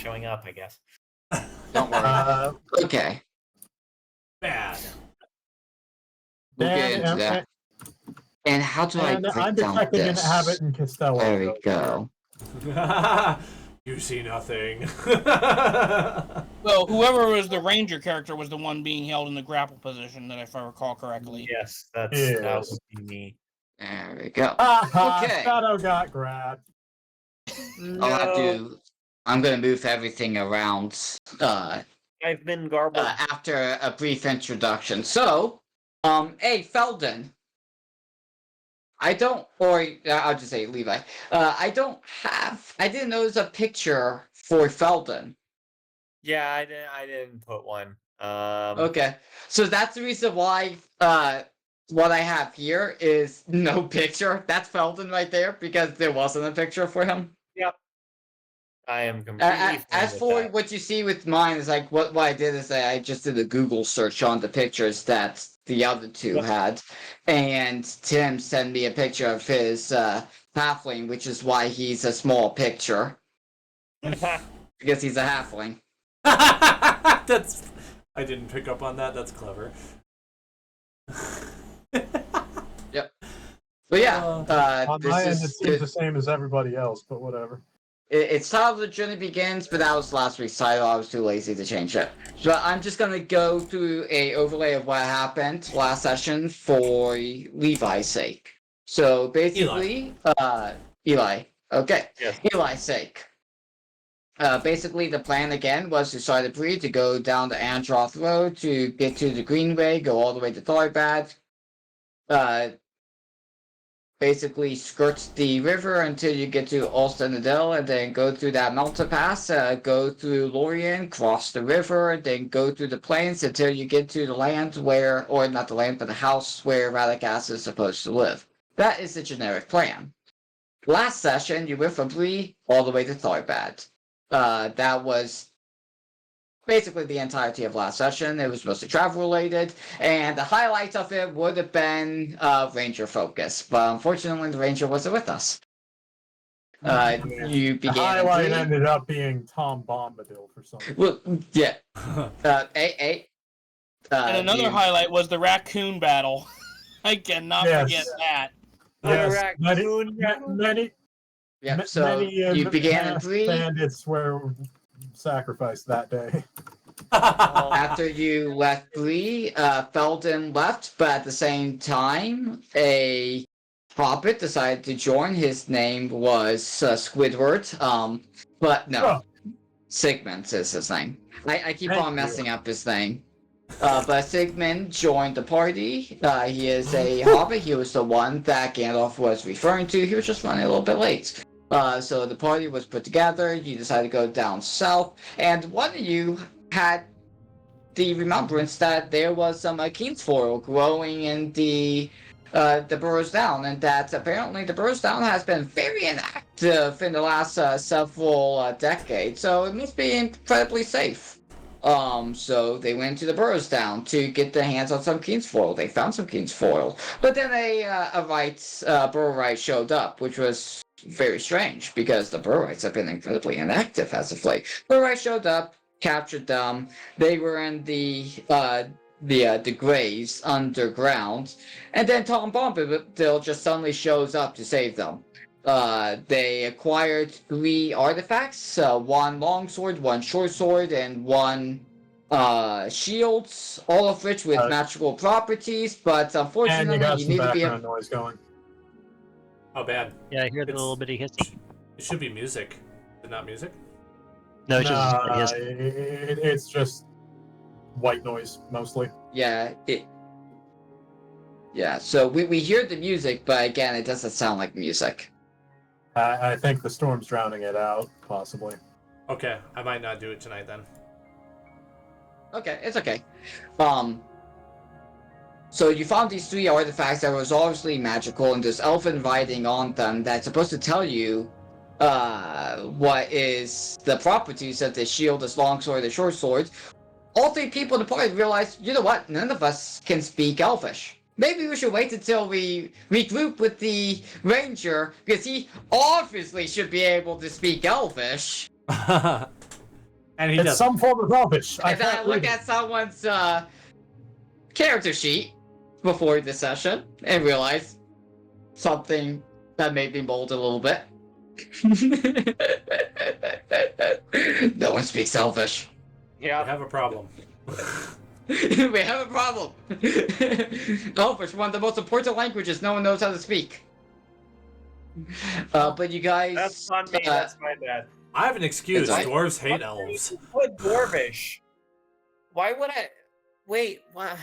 showing up, I guess. Don't worry. Okay. Bad. We'll get into that. And how do I break I'm down detecting this? an Abbott and Costello. There we go. You see nothing. Well, whoever was the ranger character was the one being held in the grapple position, if I recall correctly. Yes, that would be me. There we go. Okay. Shadow got grabbed. I'll have to. I'm gonna move everything around. I've been garbled. After a brief introduction. So, hey, Felden. I'll just say Levi. I didn't notice a picture for Felden. Yeah, I didn't put one. Okay, so that's the reason why. What I have here is no picture. That's Felden right there because there wasn't a picture for him. Yep. I am completely. As for that. what you see with mine is like what I did is I just did a Google search on the pictures that the other two had, and Tim sent me a picture of his halfling, which is why he's a small picture because he's a halfling. I didn't pick up on that. That's clever. Yep. But yeah, on my end, it seems the same as everybody else, but whatever. It's Title of the Journey Begins, but that was last week's title. I was too lazy to change it. So I'm just going to go through a overlay of what happened last session for Levi's sake. So basically, Eli. Okay. Yes. Eli's sake. Basically, the plan again was to start a breed to go down the Androth Road to get to the Greenway, go all the way to Tharbad. Basically skirts the river until you get to Ulstenadil, and then go through that mountain pass, go through Lorien, cross the river, and then go through the plains until you get to the land where, or not the land, but the house where Radagast is supposed to live. That is the generic plan. Last session, you went from Bree all the way to Tharbad. That was basically the entirety of last session. It was mostly travel related, and the highlight of it would have been Ranger focus, but unfortunately the Ranger wasn't with us. You began. The highlight ended up being Tom Bombadil for some reason. Well, yeah. And another highlight was the raccoon battle. I cannot forget that. Yes, many. Yeah, so you began in 3. Bandits were sacrificed that day. After you left Bree, Felden left, but at the same time, a hobbit decided to join. His name was Squidward, but no, Sigmund is his name. I keep on messing up his name. But Sigmund joined the party. He is a hobbit. He was the one that Gandalf was referring to. He was just running a little bit late. So the party was put together. You decided to go down south, and one of you had the remembrance that there was some Kingsfoil growing in the Burrows Down, and that apparently the Burrows Down has been very inactive in the last several decades. So it must be incredibly safe. So they went to the Burrows Down to get their hands on some Kingsfoil. They found some Kingsfoil, but then a Burrowite showed up, which was very strange because the Burrowites have been incredibly inactive as of late. Burrowite showed up, captured them. They were in the graves underground, and then Tom Bombadil just suddenly shows up to save them. They acquired 3 artifacts, 1 longsword, 1 short sword, and 1 shields, all of which with magical properties, but unfortunately and you got some need to be background noise going. Oh, bad. Yeah, I hear the little bitty hissing. It should be music. Is it not music? No, it's just hissing. It's just white noise, mostly. Yeah, so we hear the music, but again, it doesn't sound like music. I think the storm's drowning it out, possibly. Okay, I might not do it tonight then. Okay, it's okay. So you found these 3 artifacts that was obviously magical, and there's elfin writing on them that's supposed to tell you what is the properties of the shield, this longsword, the short sword. All 3 people in the party realized, you know what, none of us can speak Elvish. Maybe we should wait until we regroup with the ranger, because he obviously should be able to speak Elvish. And he It's doesn't. some form of rubbish. And then I can't look read it. at someone's character sheet before the session and realize something that made me mold a little bit. No one speaks Elvish. We Yeah. have a problem. We have a problem. Elvish, one of the most important languages no one knows how to speak. But you guys... That's on me. That's my bad. I have an excuse. It's like- Dwarves hate elves. What Dwarvish? Why would I? Wait. What?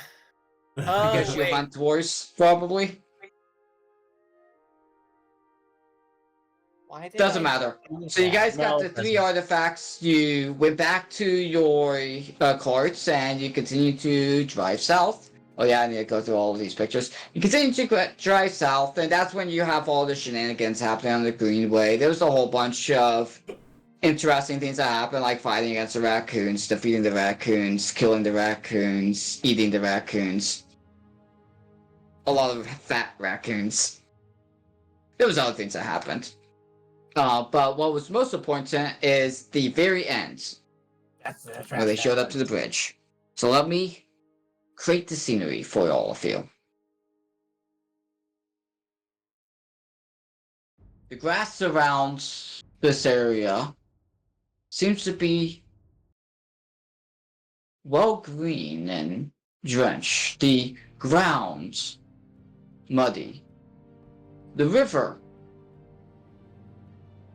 Because you wait. hunt dwarves, probably. Why did Doesn't I matter. do So you that? guys got No, the it 3 doesn't. artifacts. You went back to your carts and you continue to drive south. Oh yeah, I need to go through all of these pictures. You continue to drive south, and that's when you have all the shenanigans happening on the Greenway. There's a whole bunch of interesting things that happen, like fighting against the raccoons, defeating the raccoons, killing the raccoons, eating the raccoons. A lot of fat raccoons. There was other things that happened. But what was most important is the very end, where they showed up to the bridge. So let me create the scenery for all of you. The grass around this area seems to be well green and drenched. The ground muddy. The river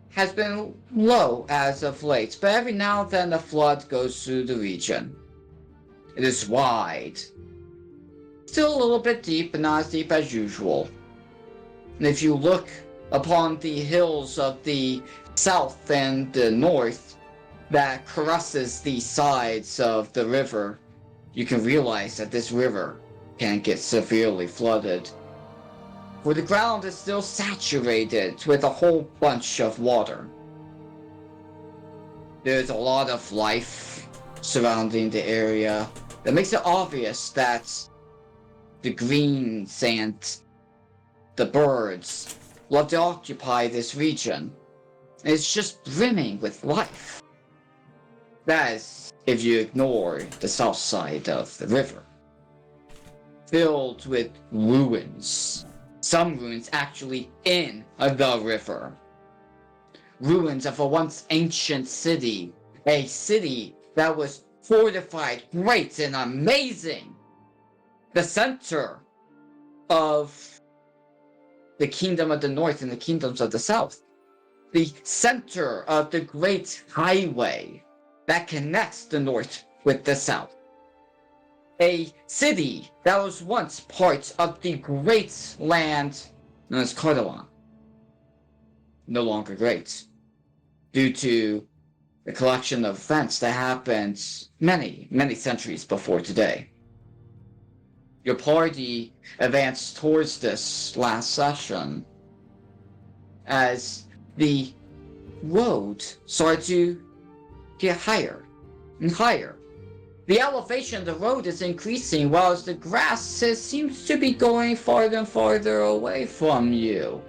has been low as of late, but every now and then a flood goes through the region. It is wide. Still a little bit deep, but not as deep as usual. And if you look upon the hills of the south and the north that caresses the sides of the river, you can realize that this river can get severely flooded. For the ground is still saturated with a whole bunch of water. There's a lot of life surrounding the area that makes it obvious that the greens and the birds love to occupy this region. It's just brimming with life. That is, if you ignore the south side of the river. Filled with ruins. Some ruins actually in the river. Ruins of a once ancient city. A city that was fortified, great and amazing. The center of the kingdom of the north and the kingdoms of the south. The center of the great highway that connects the north with the south. A city that was once part of the great land known as Cordovan. No longer great. Due to the collection of events that happened many, many centuries before today. Your party advanced towards this last session as the road started to get higher and higher. The elevation of the road is increasing whilst the grass seems to be going farther and farther away from you.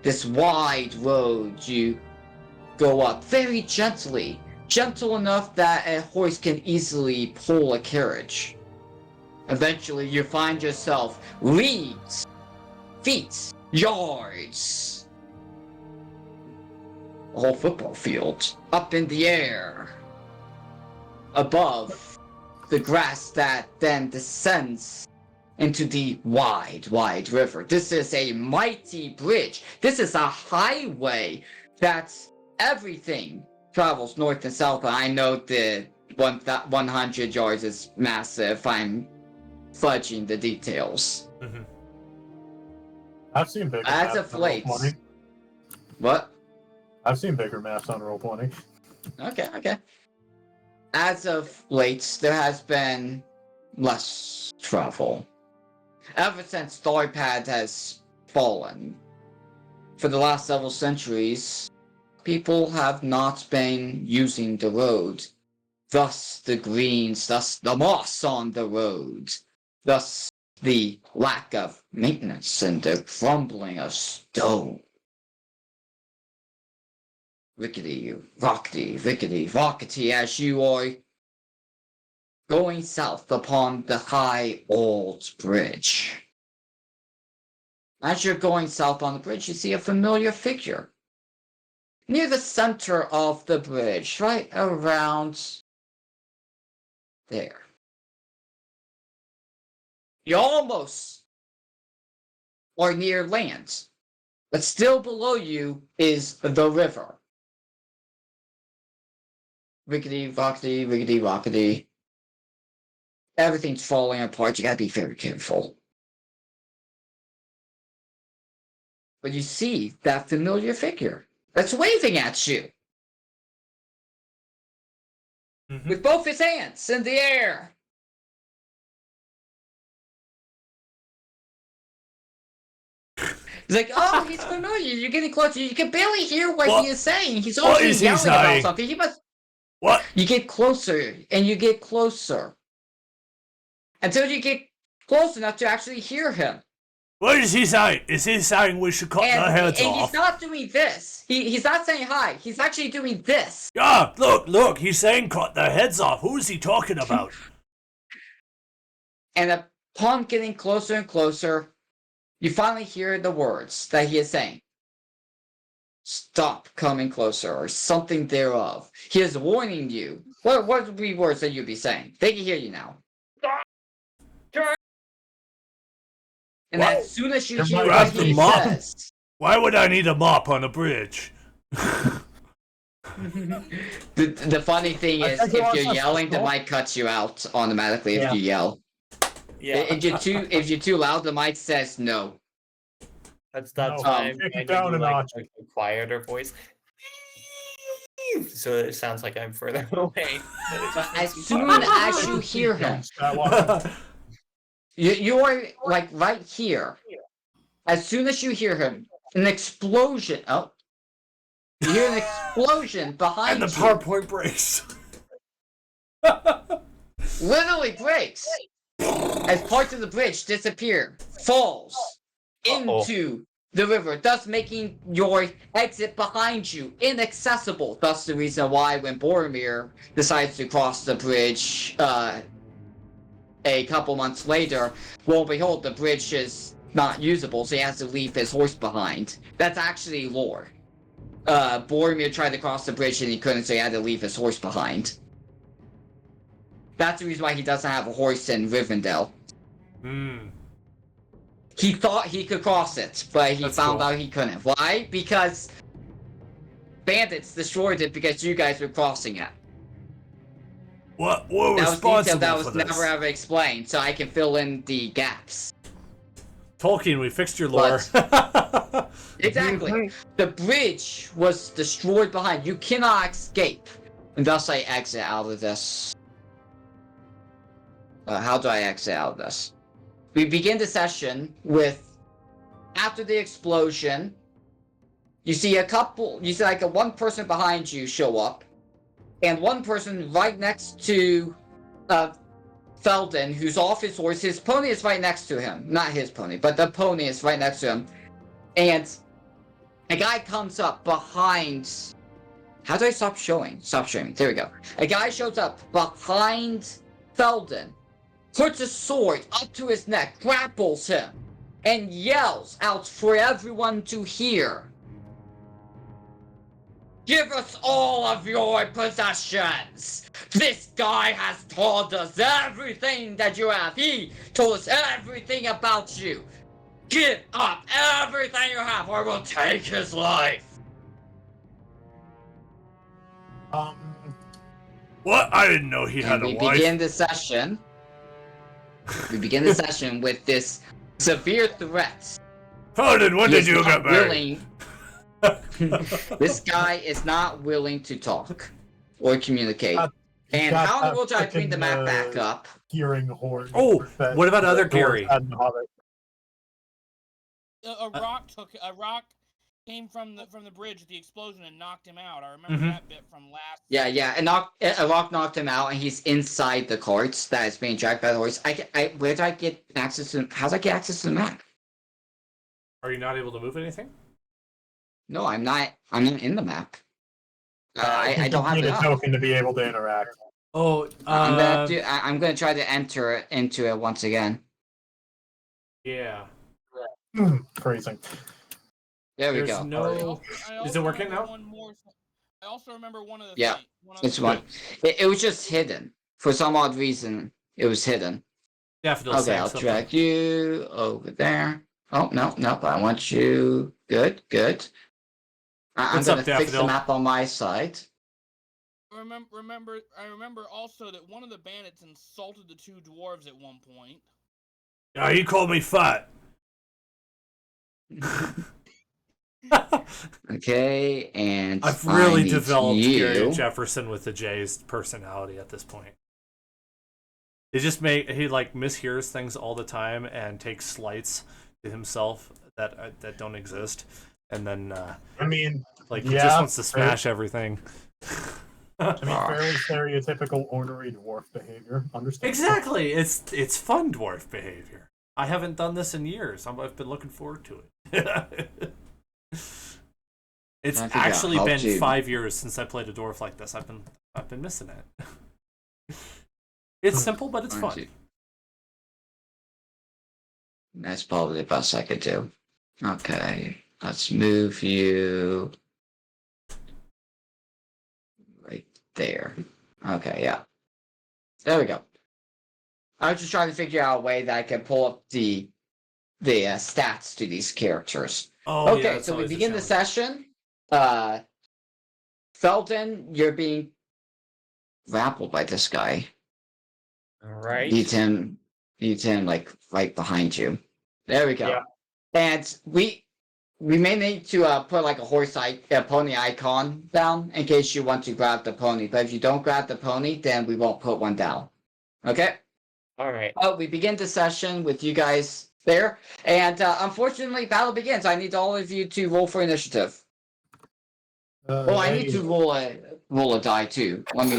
This wide road you go up very gently, gentle enough that a horse can easily pull a carriage. Eventually you find yourself leagues, feet, yards, a whole football field up in the air, above the grass that then descends into the wide, wide river. This is a mighty bridge. This is a highway that everything travels north and south. I know the 100 yards is massive. I'm fudging the details. Mm-hmm. I've seen bigger As maps of on late. Roll20. What? I've seen bigger maps on Roll20. Okay. As of late, there has been less travel. Ever since Starpad has fallen, for the last several centuries, people have not been using the road. Thus the greens, thus the moss on the road, thus the lack of maintenance and the crumbling of stone. rickety, rockety, as you are going south upon the high old bridge. As you're going south on the bridge, you see a familiar figure. Near the center of the bridge, right around there. You almost are near land, but still below you is the river. Rickety, rockety. Everything's falling apart. You gotta be very careful. But you see that familiar figure that's waving at you with both his hands in the air. He's like, oh, he's familiar. You're getting closer. You can barely hear what he is saying. He's already yelling about something. He must. What? You get closer and you get closer until you get close enough to actually hear him. What is he saying? Is he saying we should cut their heads and off? He's not doing this. He's not saying hi. He's actually doing this. Yeah, look, he's saying cut their heads off. Who is he talking about? And upon getting closer and closer, you finally hear the words that he is saying. Stop coming closer, or something thereof. He is warning you. What would be words that you'd be saying? They can hear you now. And What? as soon as you There hear might what have he to mop. says, Why would I need a mop on a bridge? the funny thing I is, think if it you're was yelling, the cool. mic cuts you out automatically Yeah. if you yell. Yeah, If you're too loud, the mic says no. that's No, why take it I down do a like notch. a quieter voice. So it sounds like I'm further away. As soon as you hear him, you are like right here. As soon as you hear him, an explosion. Oh, you hear an explosion behind And the you. PowerPoint breaks. Literally breaks as parts of the bridge disappear, falls into the river, thus making your exit behind you inaccessible. Thus the reason why when Boromir decides to cross the bridge a couple months later, lo and behold, the bridge is not usable, so he has to leave his horse behind. That's actually lore. Boromir tried to cross the bridge and he couldn't, so he had to leave his horse behind. That's the reason why he doesn't have a horse in Rivendell. He thought he could cross it, but he found out he couldn't. Why? Because bandits destroyed it because you guys were crossing it. What? That was responsible detail that for was this? never ever explained, so I can fill in the gaps. Tolkien, we fixed your lore. Exactly. The bridge was destroyed behind. You cannot escape. And thus I exit out of this. How do I exit out of this? We begin the session with, after the explosion, you see like a one person behind you show up, and one person right next to Felden, who's off his horse. His pony is right next to him. Not his pony, but the pony is right next to him. And a guy comes up behind. How do I stop showing? Stop sharing. There we go. A guy shows up behind Felden, puts a sword up to his neck, grapples him, and yells out for everyone to hear. Give us all of your possessions! This guy has told us everything that you have. He told us everything about you. Give up everything you have or we'll take his life. What? I didn't know he had And a we wife. begin the session. We begin the session with this severe threat. Felden, when He did is you not get married? This guy is not willing to talk or communicate. And got how in the that world do I bring the map frickin', back up? Hearing horn. Oh, that what about other the Gary? Hobbit had in Hobbit. A rock came from the bridge at the explosion and knocked him out. I remember Mhm. that bit from last. Yeah. A rock knocked him out, and he's inside the carts that is being dragged by the horse. Where do I get access to? How do I get access to the map? Are you not able to move anything? No, I'm not. I'm not in the map. I don't have need a enough. token to be able to interact. Oh, I'm gonna try to enter into it once again. yeah. Phrasing. There we There's go. no. I Is it working remember now? One more I also remember one of the Yeah, things. One other It's one. It was just hidden for some odd reason. It was hidden. Daffodil's Okay, saying I'll something. drag you over there. Oh no, nope. I want you. Good, good. I'm What's gonna up, fix the Daffodil? map on my side. I remember also that one of the bandits insulted the two dwarves at one point. Yeah, he called me fat. Okay, and I've I really need developed Gary you. Jefferson with the J's personality at this point. He like mishears things all the time and takes slights to himself that don't exist, and then I mean, like yeah, he just wants to smash everything. I mean, fairly stereotypical ornery dwarf behavior. Understand? Exactly, it's fun dwarf behavior. I haven't done this in years. I've been looking forward to it. It's I forgot actually how been to- 5 years since I played a dwarf like this. I've been missing it. It's simple, but it's fun. That's probably the best I could do. Okay, let's move you right there. Okay, yeah. There we go. I was just trying to figure out a way that I can pull up the stats to these characters. Oh, yeah, Okay, that's so we always a begin the challenge. session. Felton, you're being grappled by this guy. All right. Beats him like right behind you. There we go. Yeah. And we may need to put like a pony icon down in case you want to grab the pony. But if you don't grab the pony, then we won't put one down. Okay. All right. Oh, we begin the session with you guys there, and unfortunately, battle begins. I need all of you to roll for initiative. Oh, I need to roll a die too. Let me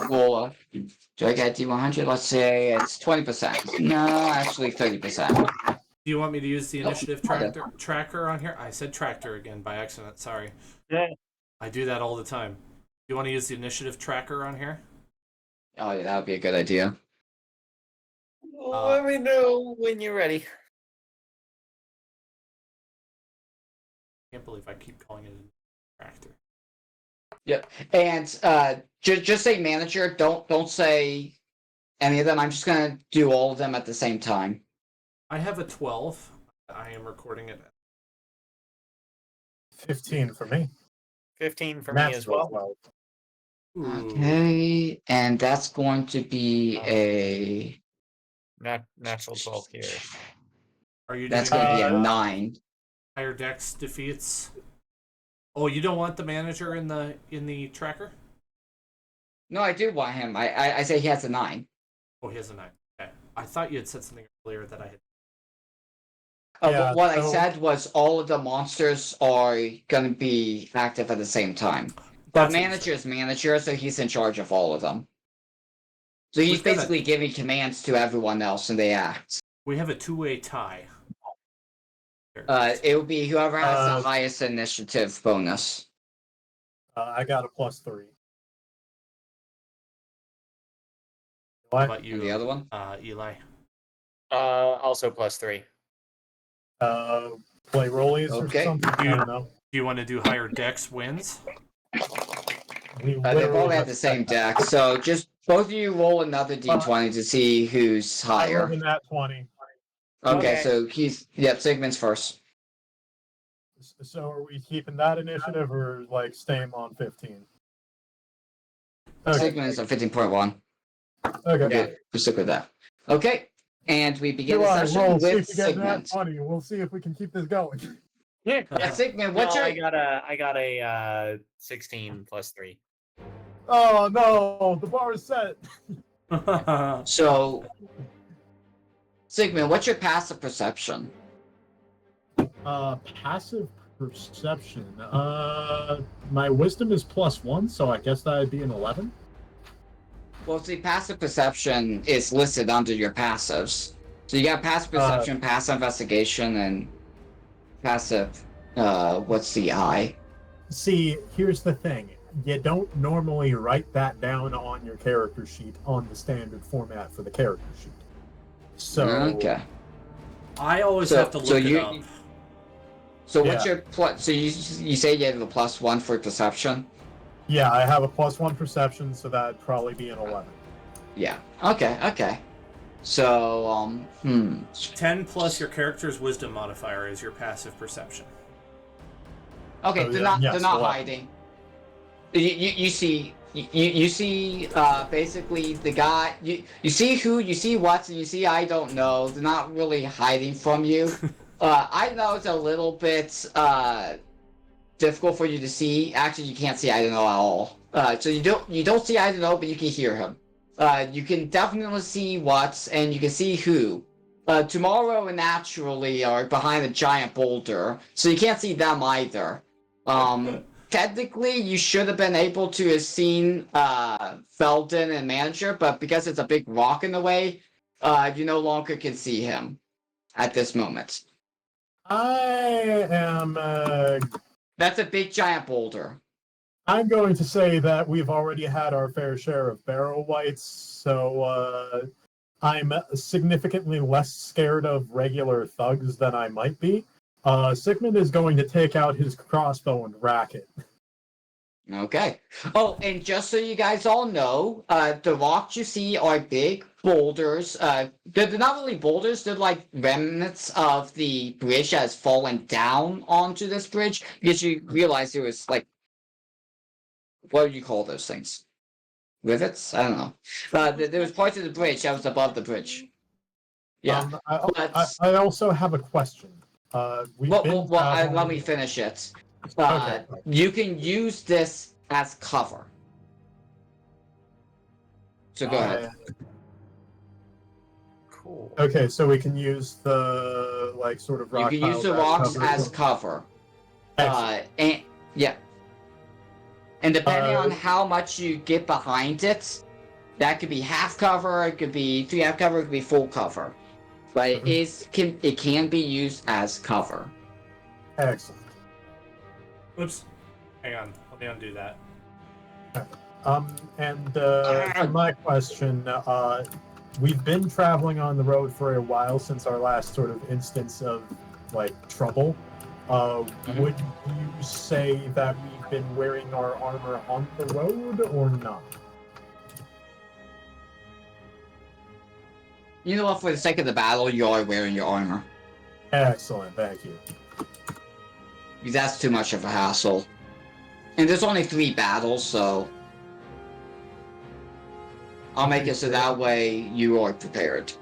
roll a. Do I get D100? Let's say it's 20%. No, actually 30%. Do you want me to use the Nope. initiative tracker on here? I said tractor again by accident. Sorry. Yeah. I do that all the time. Do you want to use the initiative tracker on here? Oh, yeah, that would be a good idea. Let me know when you're ready. I can't believe I keep calling it a tractor. Yep. And just say manager. Don't say any of them. I'm just gonna do all of them at the same time. I have a 12. I am recording it. 15 for me. 15 for me as well. 12. Ooh. Okay, and that's going to be a. Natural 12 here. Are you That's doing going to be a Uh, 9. higher dex defeats? Oh, you don't want the manager in the tracker? No, I do want him. I say he has a 9. Oh, he has a 9. Okay. I thought you had said something earlier that I had. Yeah, What I so- said was all of the monsters are going to be active at the same time. The That's what you manager is manager, so he's in charge of all of them. So he's We've got a- basically giving commands to everyone else, and they act. We have a two-way tie. It will be whoever has Uh, the highest initiative bonus. I got a +3. How What? about And you, the other one? Eli? Also +3. Play rollies Okay. or something? I don't know. Do you want to do higher dex wins? We They literally both have just the same said that. deck, so just both of you roll another d20 to see who's I rolled higher. a nat 20. Okay, Okay. so Sigmund's first. So are we keeping that initiative or like staying on 15? Okay. Sigmund's at 15.1. Okay. Good. We'll stick with that. Okay, and we begin Do the I session roll, see with if you get nat Sigmund. 20, and we'll see if we can keep this going. Sigmund, No, what's your... I got a 16 +3. Oh no, the bar is set. So, Sigmund, what's your passive perception? Passive perception. My wisdom is +1, so I guess that'd be an 11. Well, see, passive perception is listed under your passives. So you got passive perception, passive investigation, and passive, what's the I? See, here's the thing. you don't normally write that down on your character sheet on the standard format for the character sheet. So Okay. I always So- have to so look it you- up. So what's Yeah. your plus? So you say you have a +1 for perception? yeah, I have a +1 perception, so that'd probably be an 11. Yeah. Okay. So 10 plus your character's wisdom modifier is your passive perception. Okay, So, they're yeah, not yes, they're not 11. hiding. You see basically the guy you see who, you see what, and you see I don't know. They're not really hiding from you. I know it's a little bit difficult for you to see. Actually, you can't see I don't know at all. So you don't see I don't know, but you can hear him. You can definitely see what, and you can see who. Tomorrow and Naturally are behind a giant boulder, so you can't see them either. Technically, you should have been able to have seen Felden and Manager, but because it's a big rock in the way, you no longer can see him at this moment. I am. That's a big giant boulder. I'm going to say that we've already had our fair share of barrel whites, so I'm significantly less scared of regular thugs than I might be. Sigmund is going to take out his crossbow and rack it. Okay. Oh, and just so you guys all know, the rocks you see are big boulders. They're not really boulders, they're like remnants of the bridge that has fallen down onto this bridge, because you realize there was like, what do you call those things? Rivets? I don't know. There was parts of the bridge that was above the bridge. Yeah. I also have a question. We've been Let traveling- me finish it. Okay. You can use this as cover. So go ahead. Cool. Okay, so we can use the like sort of You rock can use piles the as rocks cover. as cover. Excellent. And yeah. And depending on Uh, how much you get behind it, that could be half cover, it could be 3/2 cover, it could be full cover. But it can be used as cover. Excellent. Oops. Hang on. Let me undo that. For my question, we've been traveling on the road for a while since our last sort of instance of like trouble. Would you say that we've been wearing our armor on the road or not? You know what, for the sake of the battle, you are wearing your armor. Excellent, thank you. Because that's too much of a hassle. And there's only 3 battles, so I'll make it so that way you are prepared.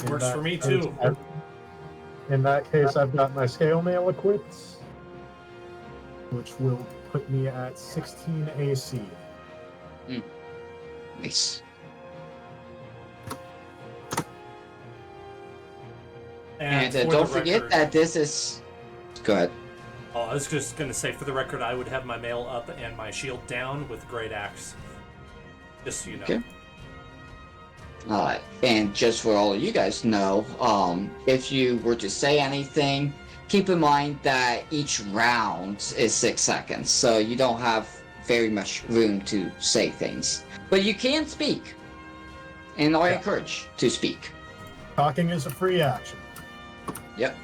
Works for me too. In that case, I've got my scale mail equipped, which will put me at 16 AC. Nice. And for the don't forget record- that this is... Go ahead. Oh, I was just gonna say, for the record, I would have my mail up and my shield down with great axe. Just so you know. Okay. And just for all of you guys to know, if you were to say anything, keep in mind that each round is 6 seconds, so you don't have very much room to say things. But you can speak, and I encourage to speak. Talking is a free action. Yep.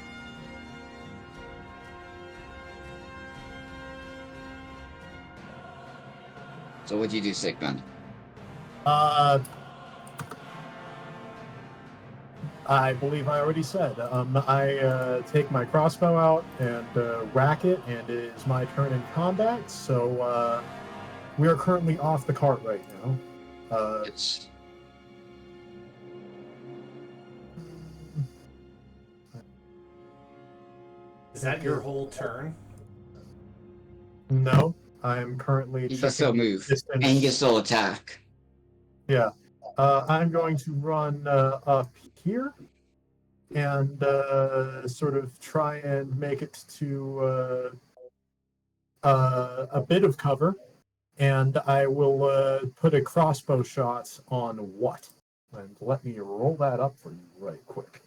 So what do you do, Sigmund? I believe I already said. I take my crossbow out and rack it, and it is my turn in combat. So we are currently off the cart right now. It's... Is that your whole turn? No, I am currently You can checking still move, distance. and you can still attack. Yeah. I'm going to run up here and sort of try and make it to a bit of cover. And I will put a crossbow shot on what? And let me roll that up for you right quick.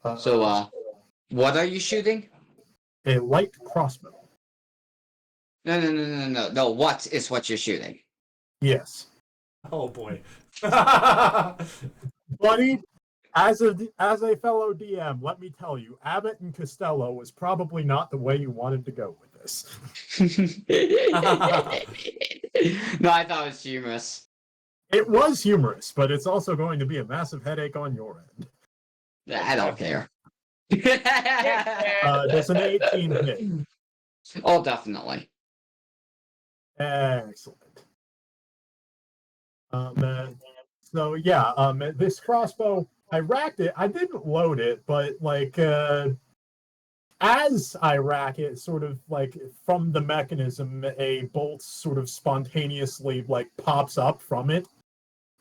What are you shooting? A light crossbow. No. What is what you're shooting? Yes. Oh boy. Buddy, as a fellow DM, let me tell you, Abbott and Costello was probably not the way you wanted to go with this. No, I thought it was humorous. It was humorous, but it's also going to be a massive headache on your end. I don't care. Does an 18 hit? Oh, definitely. Excellent. So yeah, this crossbow, I racked it. I didn't load it, but like as I rack it, sort of like from the mechanism, a bolt sort of spontaneously like pops up from it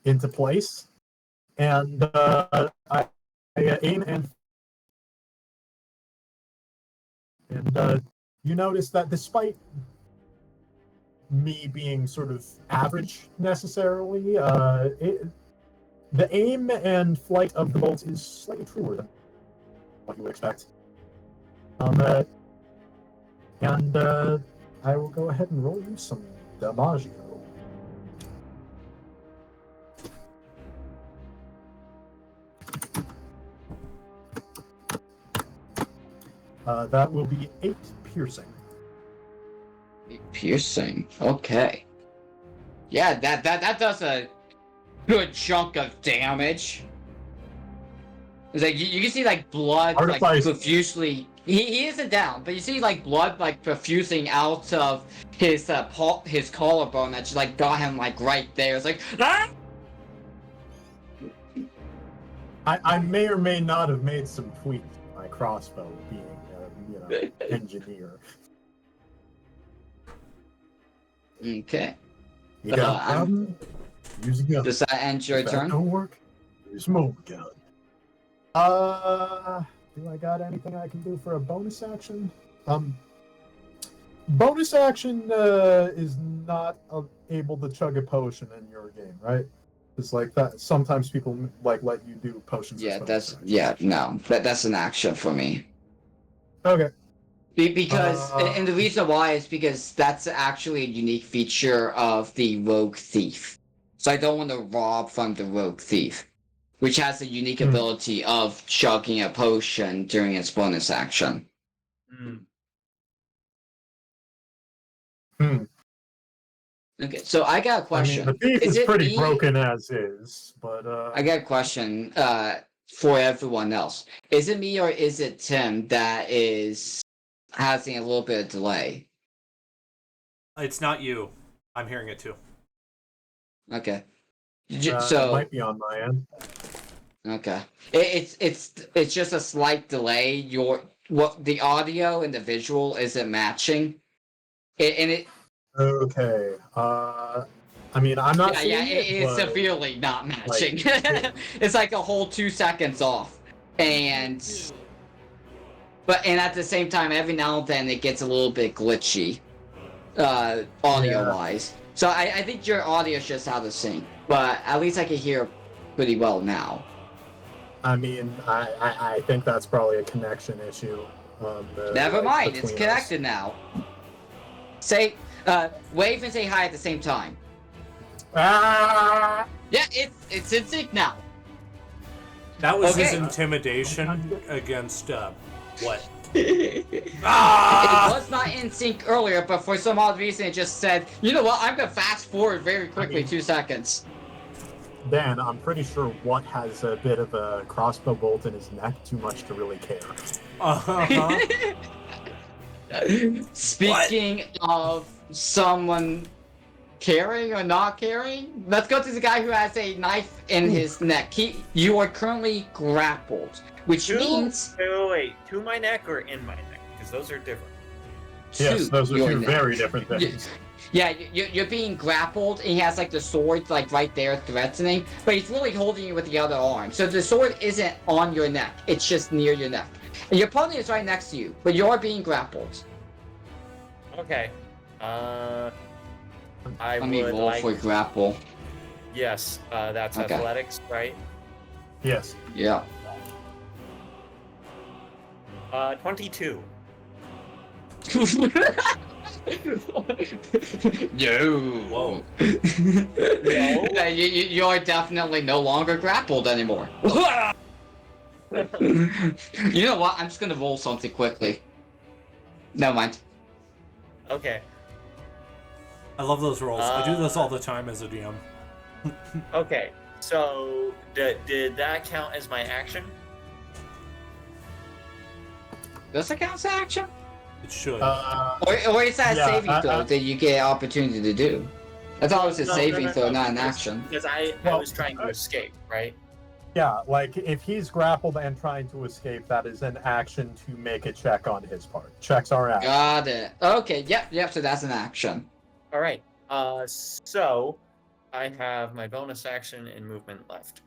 into place, and I aim and you notice that despite me being sort of average necessarily, the aim and flight of the bolts is slightly truer than what you would expect. And I will go ahead and roll you some Damaggio. That will be 8 piercing. Piercing. Okay. Yeah, that does a good chunk of damage. It's like you can see like blood like profusely. He isn't down, but you see like blood like profusing out of his his collarbone that just like got him like right there. It's like ah! I may or may not have made some tweaks to my crossbow, being engineer. Okay. You got a problem? Use a gun. Does that end your turn? Don't work. Use more gun. Do I got anything I can do for a bonus action? Bonus action is not able to chug a potion in your game, right? It's like that. Sometimes people like let you do potions. Yeah, that's that's an action for me. Okay. Because and the reason why is because that's actually a unique feature of the rogue thief. So I don't want to rob from the rogue thief, which has a unique ability of chugging a potion during its bonus action. Okay, so I got a question. I mean, the thief is pretty broken as is, but I got a question for everyone else. Is it me or is it Tim that is having a little bit of delay? It's not you. I'm hearing it too. Okay. So it might be on my end. Okay. It's just a slight delay. The audio and the visual isn't matching. Okay. I mean, I'm not. Yeah, it is severely not matching. Like, it's like a whole 2 seconds off, and at the same time, every now and then it gets a little bit glitchy, audio-wise. So I think your audio is just out of sync, but at least I can hear pretty well now. I mean, I think that's probably a connection issue. Never mind, it's connected now. Say, wave and say hi at the same time. Ah! Yeah, it's in sync now. That was his intimidation against what? It was not in sync earlier, but for some odd reason it just said, you know what, I'm gonna fast forward very quickly 2 seconds. Dan, I'm pretty sure What has a bit of a crossbow bolt in his neck, too much to really care. Speaking of someone caring or not caring, let's go to the guy who has a knife in his neck. You are currently grappled, which means... Wait, to my neck or in my neck? Because those are different. Yes, those are two very different things. Yeah, you're being grappled, and he has like the sword like right there threatening, but he's really holding you with the other arm. So the sword isn't on your neck, it's just near your neck. And your opponent is right next to you, but you're being grappled. Okay. Let me roll for grapple. Yes, that's okay. athletics, right? Yes. Yeah. 22. No. Whoa. You are definitely no longer grappled anymore. You know what? I'm just gonna roll something quickly. Never mind. Okay. I love those rolls. I do this all the time as a DM. Okay. So did that count as my action? Does that count as action? It should. Or is that a Yeah, saving throw that you get opportunity to do? I thought it was a saving throw, not an because- action. Because I Well, was trying to escape, right? Yeah, like if he's grappled and trying to escape, that is an action to make a check on his part. Checks are action. Got it. Okay, yep, so that's an action. All right. So I have my bonus action and movement left.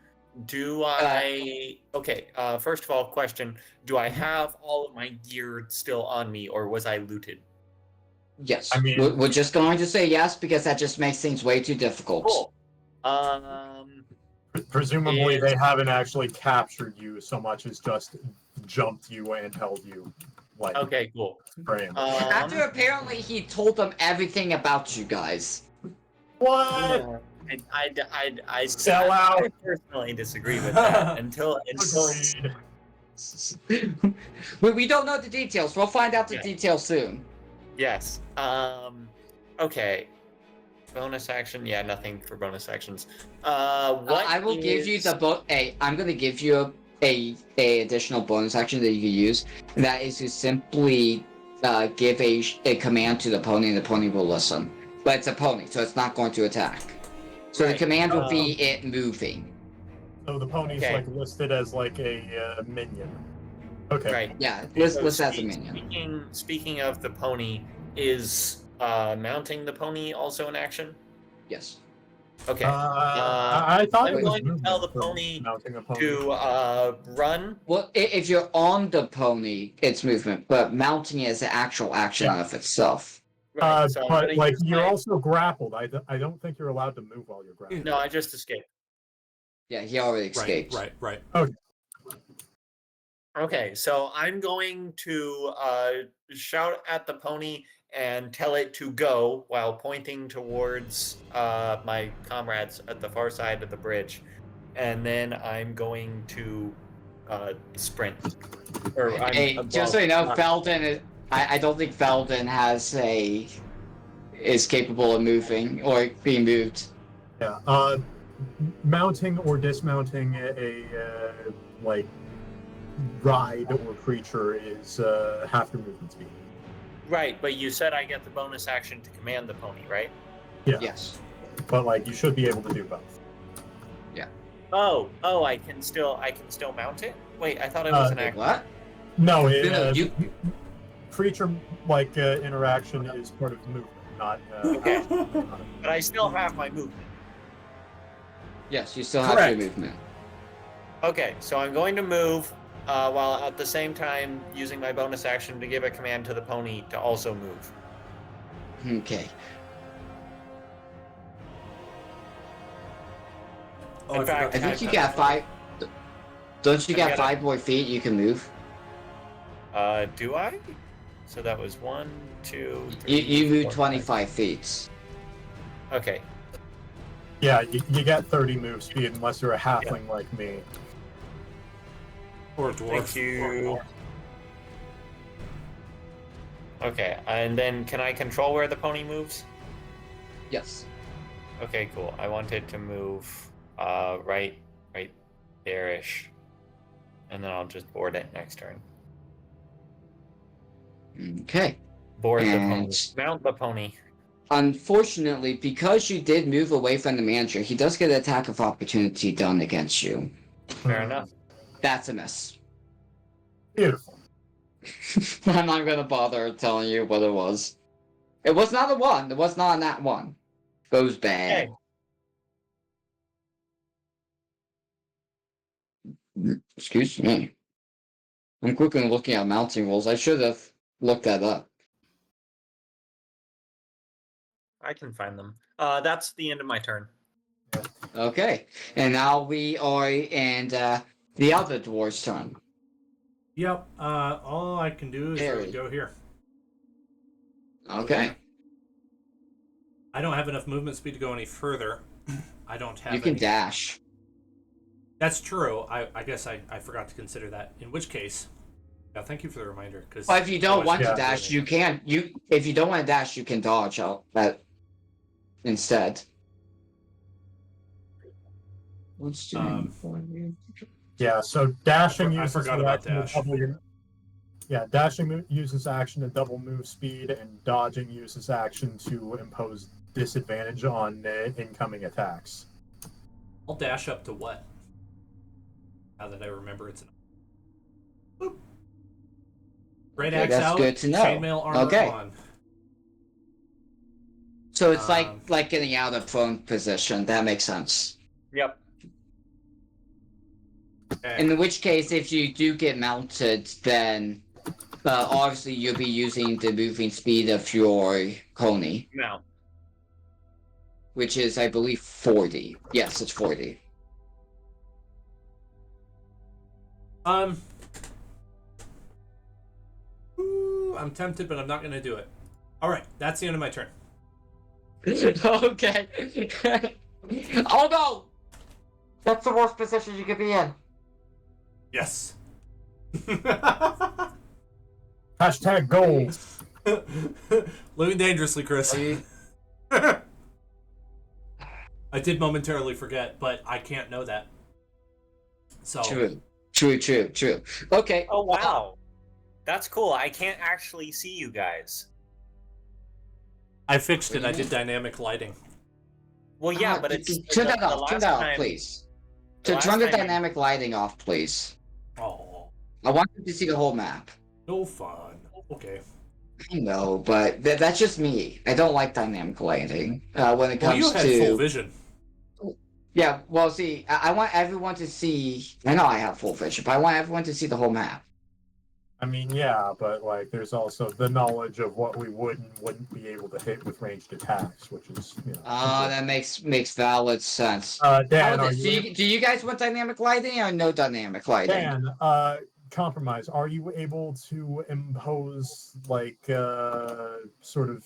Do I? Okay. First of all, question: do I have all of my gear still on me, or was I looted? Yes. I mean- we're just going to say yes because that just makes things way too difficult. Cool. Presumably, Is- they haven't actually captured you so much as just jumped you and held you. Like, Okay. Cool. frame. After apparently he told them everything about you guys. What? I Sell out. I personally disagree with that until Agreed. We don't know the details. We'll find out the Yeah. details soon. yes. Okay. Bonus action. Yeah, nothing for bonus actions. What I will give you is- the I'm gonna give you a additional bonus action that you can use. And that is to simply give a command to the pony, and the pony will listen. But it's a pony, so it's not going to attack. So the Right. command will be it moving. So the pony's Okay. like listed as like a minion. Okay. Right. Yeah, So list as a minion. Speaking of the pony, is mounting the pony also an action? Yes. Okay. I thought I'm it was going to tell the movement for pony mounting a pony. to run. Well, if you're on the pony, it's movement, but mounting it is an actual action Yeah. of itself. Right, so I'm but gonna like use you're my- also grappled. I don't think you're allowed to move while you're grappled. No, I just escaped. Yeah, he already escaped. Right. Okay, so I'm going to shout at the pony and tell it to go while pointing towards my comrades at the far side of the bridge, and then I'm going to sprint. Hey, just so you know, Felden is. I don't think Felden is capable of moving or being moved. Yeah. Mounting or dismounting a like ride or creature is half your movement speed. Right, but you said I get the bonus action to command the pony, right? Yeah. Yes. But like you should be able to do both. Oh, I can still mount it. Wait, I thought it was an action. What? No, No, you. creature like interaction is part of movement, not. Okay. But I still have my movement. Yes, you still have Correct. your movement. Okay, so I'm going to move while at the same time using my bonus action to give a command to the pony to also move. Okay. Oh, In fact, I think you I've got done- 5. Don't you I got gotta- 5 more feet you can move? Do I? So that was 1, 2, 3. You moved 4, 25 feet. 5. Okay. Yeah, you get 30 move speed unless you're a halfling like me. Or a dwarf. Thank you. Okay, and then can I control where the pony moves? Yes. Okay, cool. I want it to move right there-ish. And then I'll just board it next turn. Okay. Board the pony. And- Mount the pony. Unfortunately, because you did move away from the manager, he does get an attack of opportunity done against you. Fair enough. That's a miss. Beautiful. I'm not gonna bother telling you what it was. It was not a 1. It was not a nat 1. Goes bad. Excuse me. I'm quickly looking at mounting rolls. I should have looked that up. I can find them. That's the end of my turn. Okay. And now we are in the other dwarf's turn. Yep. All I can do is Harry. go here. Okay. I don't have enough movement speed to go any further. I don't have You can any... dash. That's true. I guess I forgot to consider that. In which case, yeah, thank you for the reminder. Because But if you don't want to Yeah. dash, you can. If you don't want to dash, you can dodge out that instead. What's doing? Yeah, so dashing I uses forgot the about action to dash. double your. Yeah, dashing uses action to double move speed, and dodging uses action to impose disadvantage on incoming attacks. I'll dash up to what? Now that I remember it's an... Boop. Great Okay, axe that's out. good to know. Chainmail armor Okay. on. So it's Um, like getting out of prone position. That makes sense. Yep. Okay. In which case, if you do get mounted, then obviously you'll be using the moving speed of your Coney, Now. which is, I believe, 40. Yes, it's 40. I'm tempted, but I'm not going to do it. All right, that's the end of my turn. Okay. Oh no! That's the worst position you could be in. Yes. Hashtag goals. Living dangerously, Chris. I did momentarily forget, but I can't know that. So True. Okay. Oh wow, that's cool. I can't actually see you guys. I fixed it. I did dynamic lighting. Well, yeah, but it's turn that off. Turn last that off, time- please. the last Turn the time you- dynamic lighting off, please. Oh, I want you to see the whole map. no fun. Okay. I know, but that's just me. I don't like dynamic lighting when it Well, comes you had to. full vision. Yeah, well, see, I want everyone to see. I know I have full vision, but I want everyone to see the whole map. I mean, yeah, but like, there's also the knowledge of what we would and wouldn't be able to hit with ranged attacks, which is, you know. That makes valid sense. Dan, How are is this? you Do you guys want dynamic lighting or no dynamic lighting? Dan? Compromise. Are you able to impose like sort of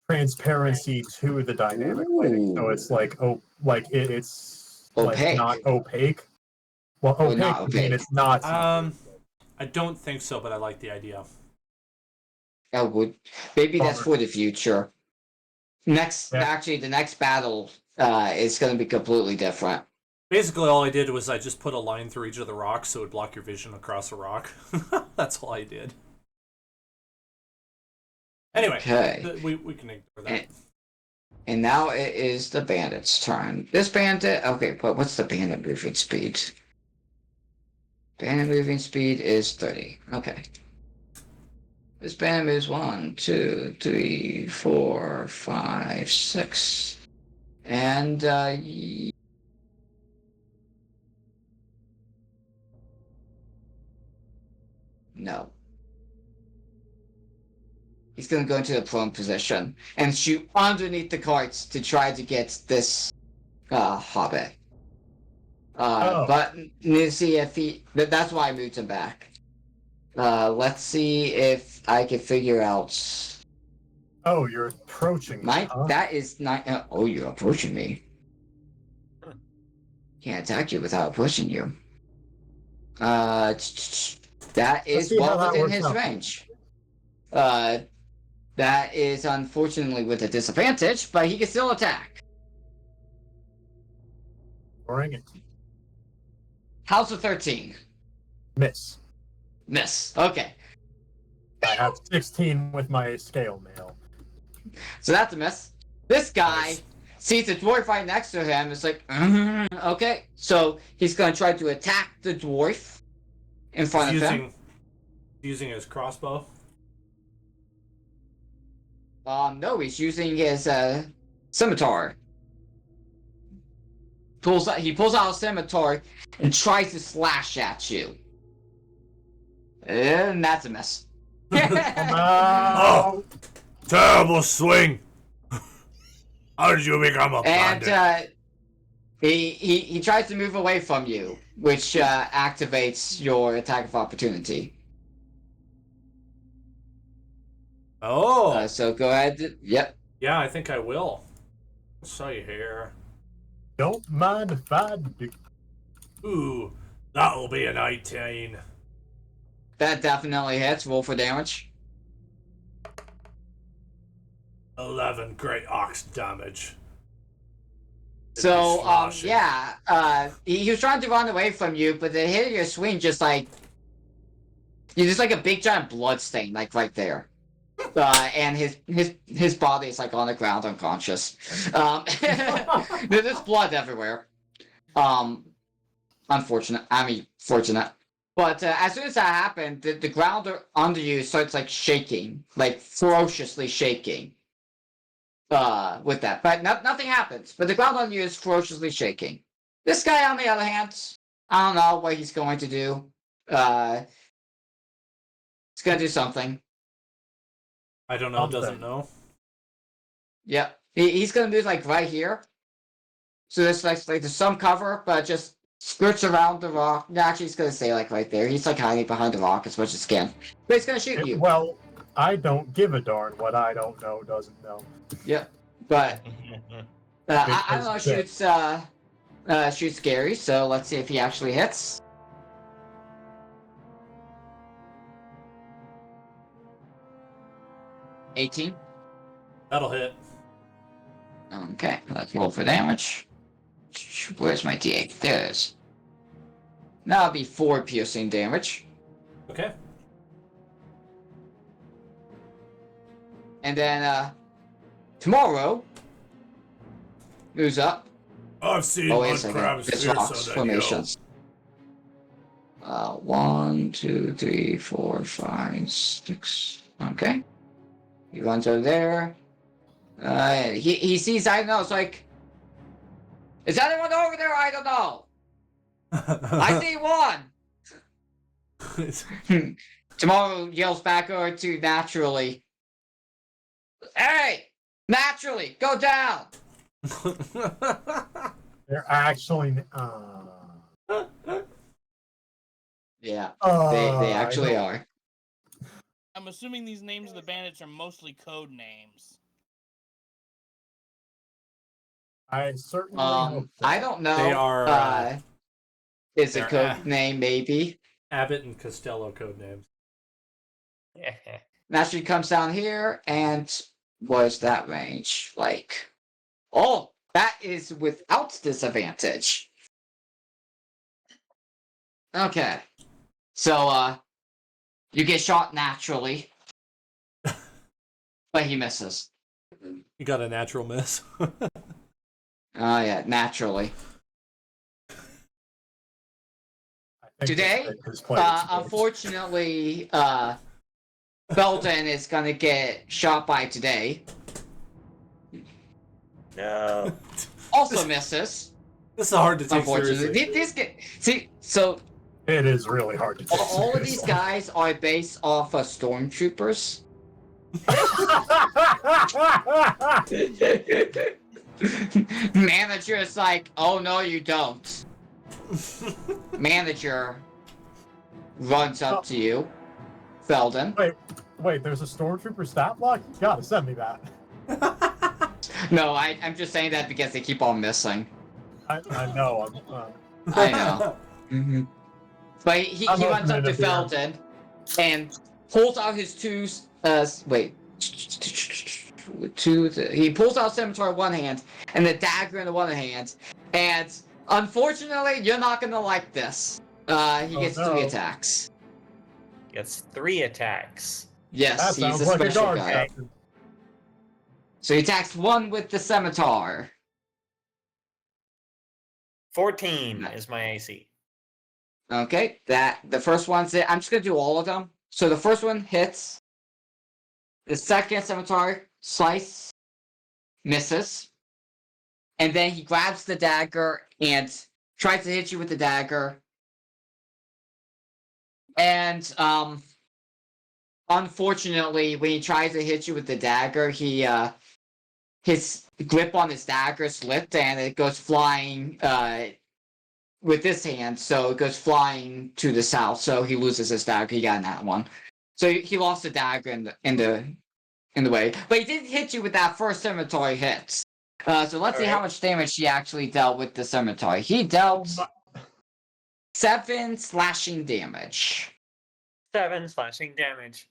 transparency to the dynamic lighting, so it's like it's Opaque. like not opaque? Well, Or opaque not would mean opaque. it's not. I don't think so, but I like the idea. Maybe that's for the future. Actually, the next battle is going to be completely different. Basically, all I did was I just put a line through each of the rocks so it would block your vision across a rock. That's all I did. Anyway, Okay. we can ignore that. And now it is the bandit's turn. This bandit, okay, but what's the bandit moving speed? Bandit moving speed is 30. Okay. This bandit moves 1, 2, 3, 4, 5, 6. And no. He's gonna go into the prone position and shoot underneath the carts to try to get this hobbit. But need to see if he. That's why I moved him back. Let's see if I can figure out. Oh, you're approaching. That is not. Oh, you're approaching me. Can't attack you without pushing you. That is see how well that within works his out. range. That is unfortunately with a disadvantage, but he can still attack. Bring it. How's a 13? Miss. Miss. Okay. I have 16 with my scale mail. So that's a miss. This guy Nice. sees the dwarf right next to him. It's like, okay. So he's going to try to attack the dwarf in front of him. Using his crossbow. No, he's using his scimitar. He pulls out a scimitar and tries to slash at you. And that's a miss. Oh, terrible swing! How did you become a bandit? And he tries to move away from you, which activates your attack of opportunity. Oh, So go ahead. Yep. yeah, I think I will. See here. Don't mind if I do. Ooh, that'll be an 18. That definitely hits. Roll for damage. 11 great ox damage. So, Sloshing. yeah, he was trying to run away from you, but the hit of your swing just like you just like a big giant blood stain, like right there. And his body is like on the ground, unconscious. There's blood everywhere. Unfortunate. I mean, fortunate. But as soon as that happened, the ground under you starts like shaking, like ferociously shaking. With that, but nothing happens. But the ground under you is ferociously shaking. This guy, on the other hand, I don't know what he's going to do. He's gonna do something. I don't know, doesn't know. Yep, he's gonna move like right here. So there's like there's some cover, but just skirts around the rock. No, actually, he's gonna stay like right there. He's like hiding behind the rock as much as he can. But he's gonna shoot you. Well, I don't give a darn what I don't know doesn't know. Yep. But I don't know. Shoots Gary. So let's see if he actually hits. $18. That'll hit. Okay, let's roll for damage. Where's my D8? There it is. That'll be 4 piercing damage. Okay. And then, tomorrow moves up. I've seen Oh, wait a mud second. crabs It's fiercer rocks, than formations. 1, 2, 3, 4, 5, 6. Okay. He runs over there. He sees, I don't know, it's like, is anyone over there? I don't know. I see one. Tomorrow yells back over to Naturally. Hey! Naturally! Go down! They're actually. Yeah, they actually are. I'm assuming these names of the bandits are mostly code names. I certainly hope so. I don't know. They are, It's a they're code name, maybe. Abbott and Costello code names. Naturally comes down here, and what's that range? Like, oh, that is without disadvantage. Okay. So, you get shot naturally. But he misses. You got a natural miss. Oh, yeah, naturally. I think Today, his player is close. unfortunately, Belden is gonna get shot by Today. No. Also misses. This is hard to take Unfortunately, seriously. these get see. So It is really hard to take all of these seriously. guys are based off of stormtroopers. Manager is like, oh no, you don't. Manager runs up to you, Felden. Wait, there's a stormtrooper stat block? You gotta send me that. No, I'm just saying that because they keep on missing. I know. I know. Mm-hmm. But he I'm runs up opening to a beer. Felden and pulls out his two. He pulls out scimitar in one hand and the dagger in the one hand. And unfortunately, you're not gonna like this. He gets 3 attacks. Gets 3 attacks. Yes, That he's sounds a like a special guard guy. captain. So he attacks 1 with the scimitar. 14 is my AC. Okay, the first one's it. I'm just gonna do all of them. So the first one hits. The second scimitar slice misses. And then he grabs the dagger and tries to hit you with the dagger. And unfortunately, when he tries to hit you with the dagger, his grip on his dagger slipped and it goes flying with this hand, so it goes flying to the south. So he loses his dagger. He got in that one. So he lost the dagger in the in the way. But he did hit you with that first scimitar hit. So let's see how much damage he actually dealt with the scimitar. He dealt 7 slashing damage. 7 slashing damage.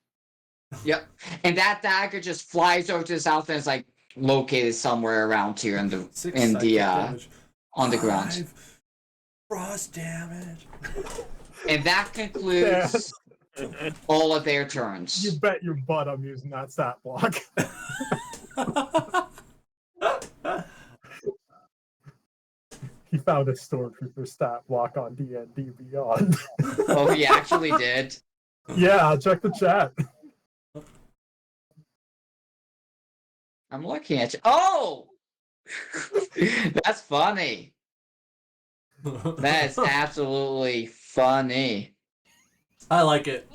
Yep. And that dagger just flies over to the south and is like located somewhere around here in the 6 psychic damage. on the ground. 5 frost damage. And that concludes all of their turns. You bet your butt I'm using that stat block. He found a stormtrooper stat block on D&D Beyond. Oh, he actually did. Yeah, I'll check the chat. I'm looking at you. Oh! That's funny. That is absolutely funny. I like it.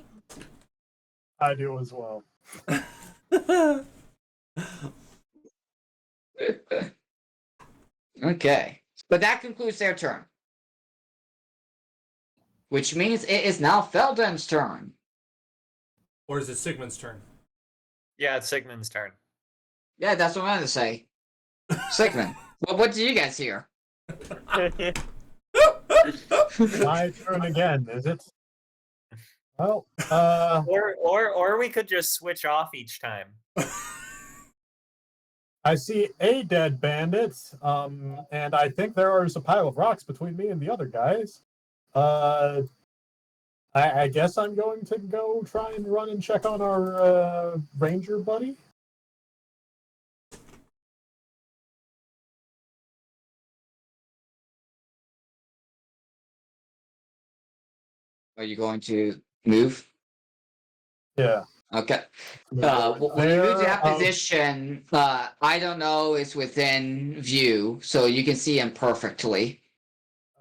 I do as well. Okay. But that concludes their turn. Which means it is now Felden's turn. Or is it Sigmund's turn? Yeah, it's Sigmund's turn. Yeah, that's what I wanted to say. Sigmund, what do you guys hear? My turn again, is it? Well, Or we could just switch off each time. I see a dead bandit, and I think there is a pile of rocks between me and the other guys. I guess I'm going to go try and run and check on our ranger buddy. Are you going to move? Yeah. Okay. When you move to that position, I don't know, it's within view, so you can see him perfectly.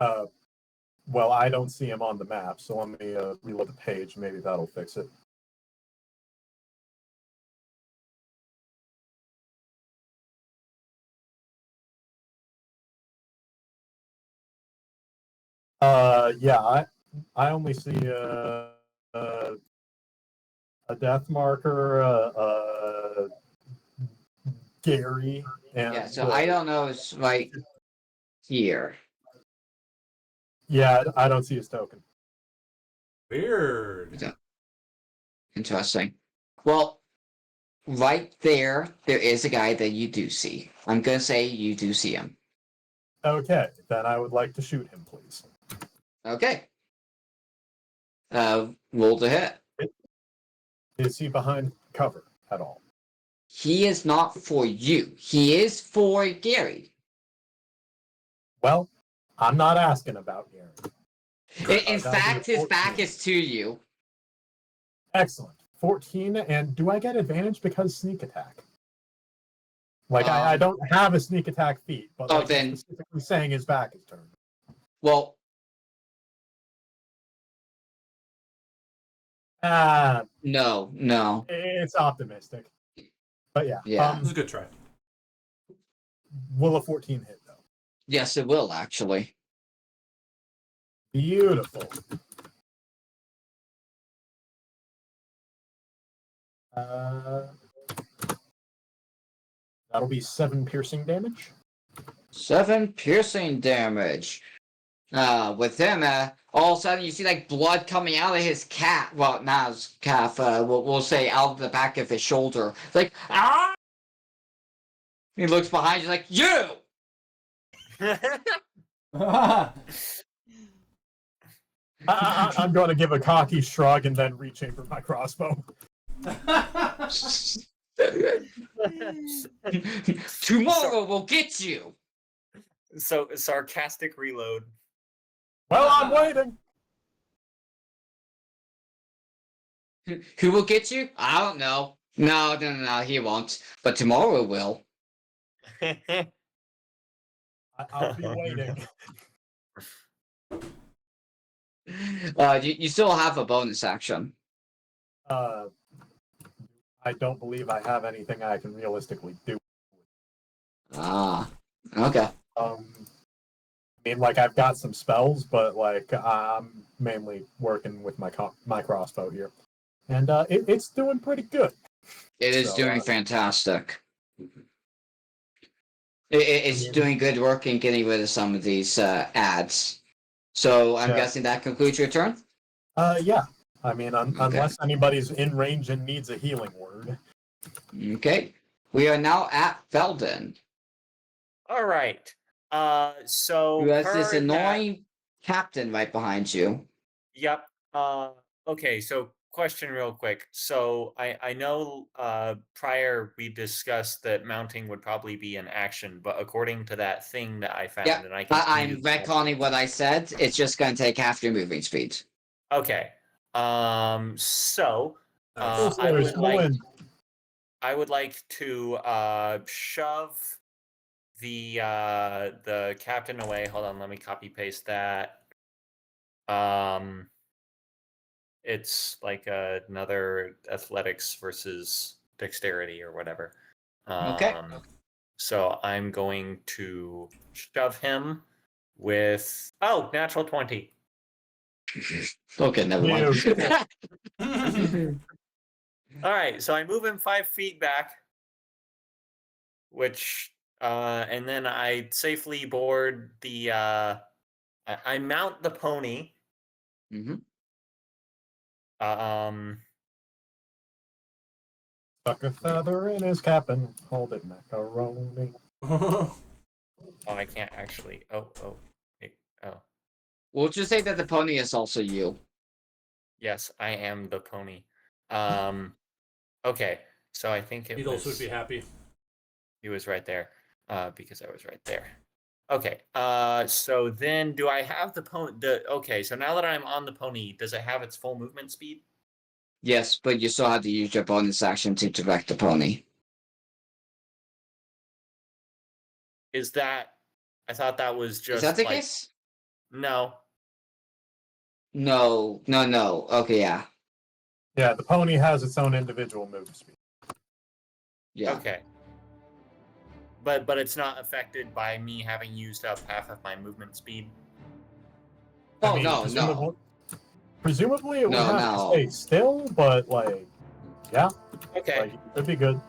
Well, I don't see him on the map, so let me reload the page. Maybe that'll fix it. Yeah, I only see a death marker, Gary, and Yeah, so I don't know, it's right here. yeah, I don't see his token. Weird. Interesting. Well, right there is a guy that you do see. I'm gonna say you do see him. Okay, then I would like to shoot him, please. Okay. Roll to hit. Is he behind cover at all? He is not for you. He is for Gary. Well, I'm not asking about Gary. In That'll be fact, a his back 14. is to you. Excellent. 14, and do I get advantage because sneak attack? Like, I don't have a sneak attack feat, but like, then specifically saying his back is turned. well, no. It's optimistic. But yeah. Yeah. It was a good try. Will a 14 hit, though? Yes, it will actually. Beautiful. That'll be 7 piercing damage. 7 piercing damage. With him, all of a sudden you see like blood coming out of his calf. Well, not his calf. We'll say out of the back of his shoulder. It's like, ah! He looks behind you like, you! I'm going to give a cocky shrug and then rechamber my crossbow. Tomorrow we'll get you. So sarcastic reload. Well, I'm waiting. Who will get you? I don't know. No, he won't. But tomorrow will. I'll be waiting. You still have a bonus action. I don't believe I have anything I can realistically do. Ah, okay. I mean, like, I've got some spells, but like, I'm mainly working with my crossbow here, and it's doing pretty good. It is So, doing fantastic. It's doing good work in getting rid of some of these ads. So I'm Yeah. guessing that concludes your turn? Yeah. I mean, Okay. unless anybody's in range and needs a healing word. Okay. We are now at Felden, All right. So who has this per that, annoying captain right behind you. yep. Okay. So question real quick. So I know prior we discussed that mounting would probably be an action, but according to that thing that I found, Yep. and I can I'm use retconning what I said. It's just going to take half your moving speed. Okay. So Nice. I would Go like in. I would like to shove the captain away. Hold on, let me copy paste that. It's like another athletics versus dexterity or whatever. Okay. So I'm going to shove him with natural 20. Okay, never mind. All right, so I move him 5 feet back, which and then I safely board the I mount the pony. Mm-hmm. Stuck a feather in his cap and called it macaroni. Oh, I can't actually. Wait, oh, We'll just say that the pony is also you. yes, I am the pony. Okay, so I think it Beatles would was be happy. he was right there, because I was right there. Okay, so then do I have the pony? Okay, so now that I'm on the pony, does it have its full movement speed? Yes, but you still have to use your bonus action to direct the pony. Is that? I thought that was Is that just the like case? no. No. Okay, yeah. Yeah, the pony has its own individual move speed. Yeah. Okay. But it's not affected by me having used up half of my movement speed. Oh, I mean, no. Presumably, it would No, have to no. stay still, but yeah, Okay. it could be good.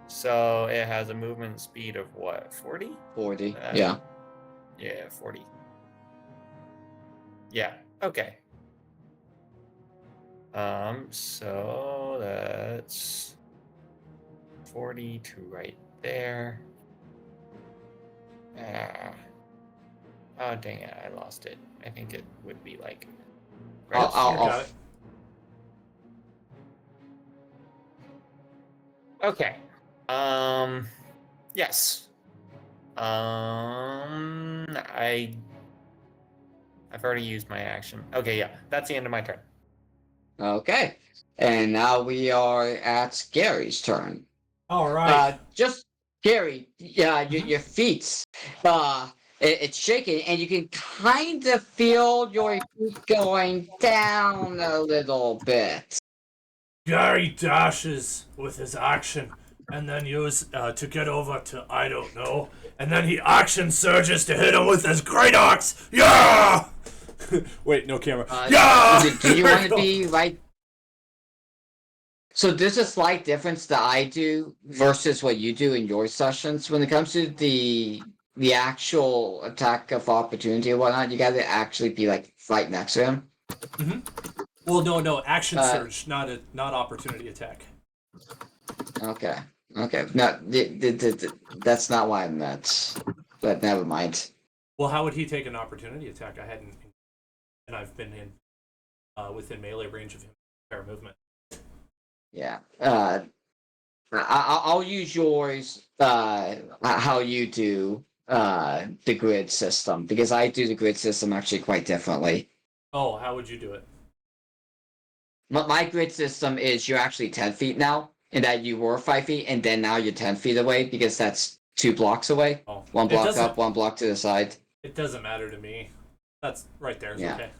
So it has a movement speed of what? 40? 40. Yeah. Yeah, 40. Yeah. Okay. So that's 42 right there. Oh dang it, I lost it. I think it would be like right Got it. Okay. Yes. I've already used my action. Okay, yeah. That's the end of my turn. Okay. And now we are at Gary's turn. All right. Just Gary, yeah, your feet, it's shaking, and you can kind of feel your feet going down a little bit. Gary dashes with his action and then use to get over to I don't know. And then he action surges to hit him with his great axe. Yeah! Wait, no camera. Yeah! Do you want to be like? So there's a slight difference that I do versus what you do in your sessions when it comes to the actual attack of opportunity and whatnot. You got to actually be like right next to him. Well, no, action surge, not opportunity attack. Okay. No, that's not why I meant. But never mind. Well, how would he take an opportunity attack? I hadn't, and I've been in within melee range of him. Fair movement. Yeah. I'll use yours. How you do the grid system, because I do the grid system actually quite differently. Oh, how would you do it? My grid system is you're actually 10 feet now, and that you were 5 feet, and then now you're 10 feet away because that's 2 blocks away. Oh, one block up, 1 block to the side. It doesn't matter to me. That's right there. Yeah. Okay.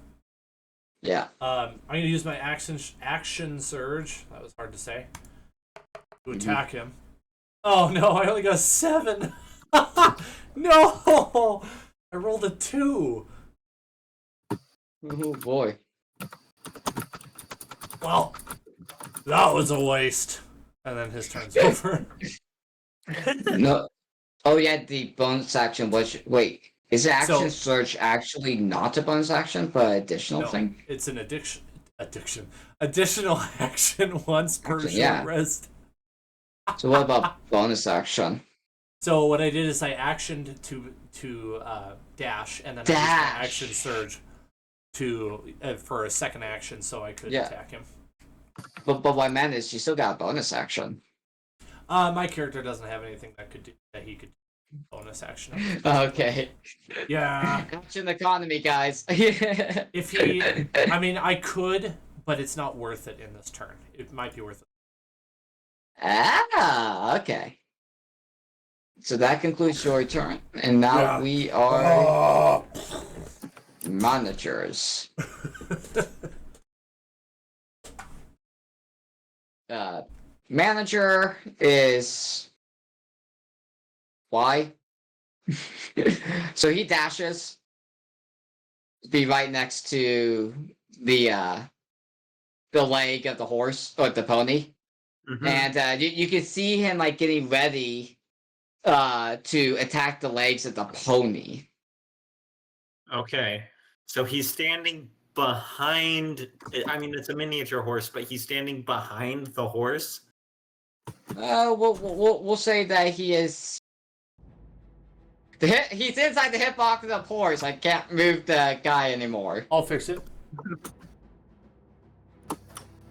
Yeah. I'm gonna use my action surge. That was hard to say. To attack him. Oh no! I only got 7. No! I rolled a 2. Oh boy. Well, That was a waste. And then his turn's over. No. Oh yeah, the bonus action was wait. Is action So- surge actually not a bonus action, but additional No, thing? it's an additional action once per Actually, short yeah. rest. So what about bonus action? So what I did is I actioned to dash, and then I used my Dash. action surge to for a second action, so I could Yeah. attack him. But what I meant is you still got a bonus action. My character doesn't have anything that he could do bonus action. Okay. Yeah. Action economy, guys. If he, I mean, I could, but it's not worth it in this turn. It might be worth it. Ah, okay. So that concludes your turn, and now Yeah. we are Oh. managers. Manager is why? So he dashes, be right next to the leg of the horse or the pony, Mhm. and you can see him like getting ready to attack the legs of the pony. Okay. So he's standing behind. I mean, it's a miniature horse, but he's standing behind the horse. We'll say that he is. He's inside the hitbox of the horse. I can't move the guy anymore. I'll fix it.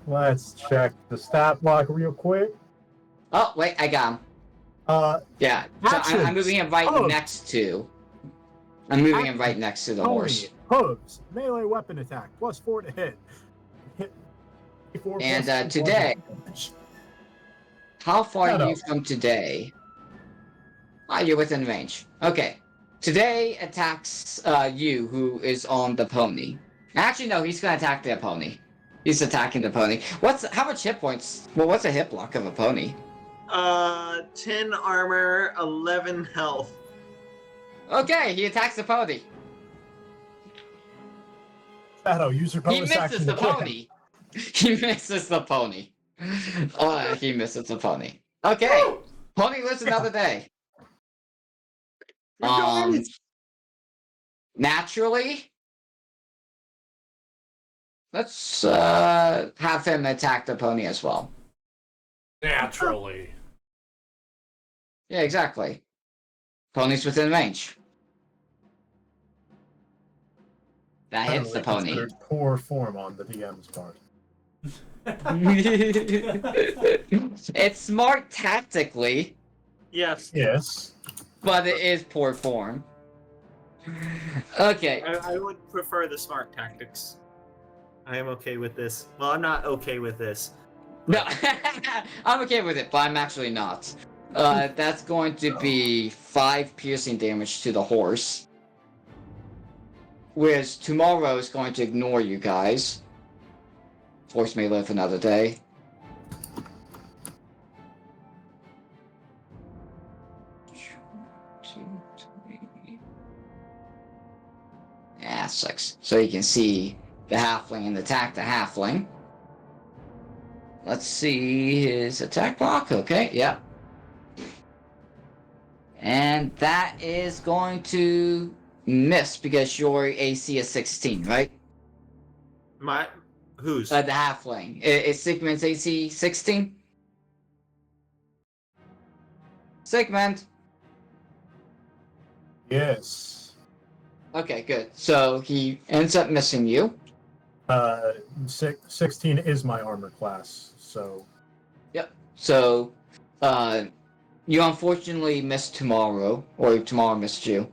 Let's check the stat block real quick. Oh wait, I got him. Yeah, so I'm Actions. moving him right Oh. next to. I'm moving him right next to the Pony, horse. hooves, melee weapon attack, +4 to hit. Hit 4 And, plus 2 today- damage. How far Shut are you up. from today? Ah, you're within range. Okay. Today attacks you, who is on the pony. Actually, no, he's gonna attack the pony. He's attacking the pony. How much hit points? Well, what's a hit block of a pony? 10 armor, 11 health. Okay, he attacks the pony. Shadow, use your He bonus misses action the to kick him. pony. He misses the pony. Oh, he misses the pony. Okay, pony lives another day. Naturally, let's have him attack the pony as well. Naturally. Yeah, exactly. Pony's within range. That hits the Apparently pony. considered poor form on the DM's part. It's smart tactically, Yes. Yes. but it is poor form. Okay. I would prefer the smart tactics. I am okay with this. Well, I'm not okay with this. No, I'm okay with it, but I'm actually not. That's going to be 5 piercing damage to the horse. Whereas tomorrow is going to ignore you guys. Horse may live another day. Yeah, 6. So you can see the halfling and attack the halfling. Let's see his attack block. Okay, yeah. And that is going to miss because your AC is 16, right? My whose? The halfling. Is Sigmund's AC 16? Sigmund. Yes. Okay, good. So he ends up missing you. 16 is my armor class, so Yep. So, you unfortunately missed tomorrow, or tomorrow missed you.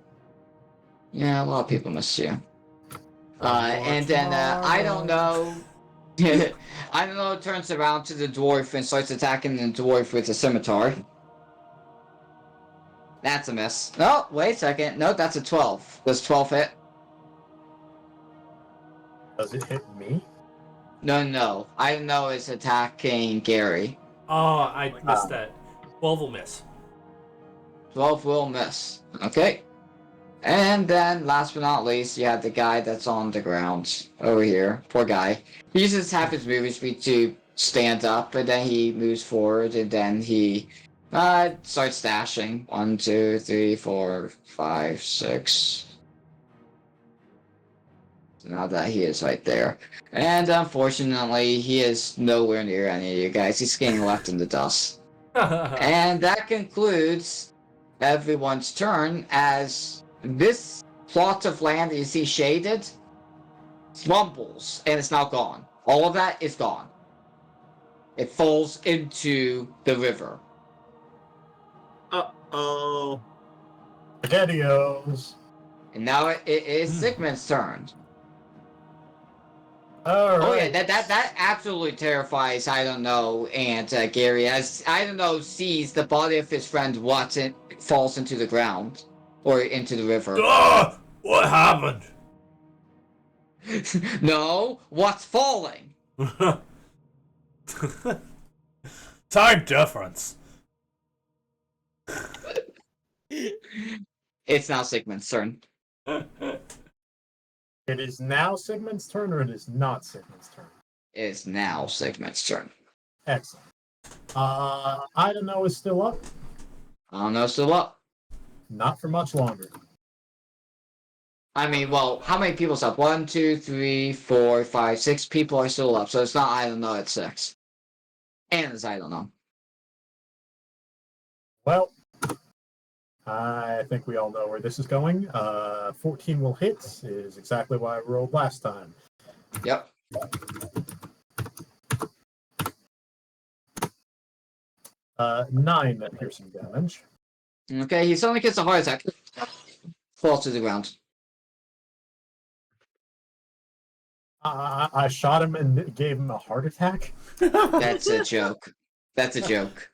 Yeah, a lot of people missed you. And then, I don't know. I don't know, turns around to the dwarf and starts attacking the dwarf with a scimitar. That's a miss. No, wait a second. No, that's a 12. Does 12 hit? does it hit me? No. I know it's attacking Gary. Oh, I missed that. 12 will miss. 12 will miss. Okay. And then, last but not least, you have the guy that's on the ground over here. Poor guy. He uses half his movement speed to stands up, and then he moves forward, and then he starts dashing. 1, 2, 3, 4, 5, 6. So now that he is right there. And unfortunately, he is nowhere near any of you guys. He's getting left in the dust. And that concludes everyone's turn as this plot of land that you see shaded crumbles and it's now gone. All of that is gone. It falls into the river. Uh-oh. Spaghettios. And now it is Sigmund's turn. All right. Oh yeah, that absolutely terrifies I don't know and Gary as I don't know sees the body of his friend Watson falls into the ground or into the river. Ah! What happened? No, what's falling? Time difference. It's now Sigmund's turn. It is now Sigmund's turn, or it is not Sigmund's turn? It's now Sigmund's turn. Excellent. I don't know is still up. I don't know, still up. Not for much longer. I mean, well, how many people's up? 1, 2, 3, 4, 5, 6 people are still up, so it's not I don't know, it's 6. And it's I don't know. Well, I think we all know where this is going. 14 will hit, is exactly what I rolled last time. Yep. 9 piercing damage. Okay, he suddenly gets a heart attack. Falls to the ground. I shot him and gave him a heart attack. That's a joke. That's a joke.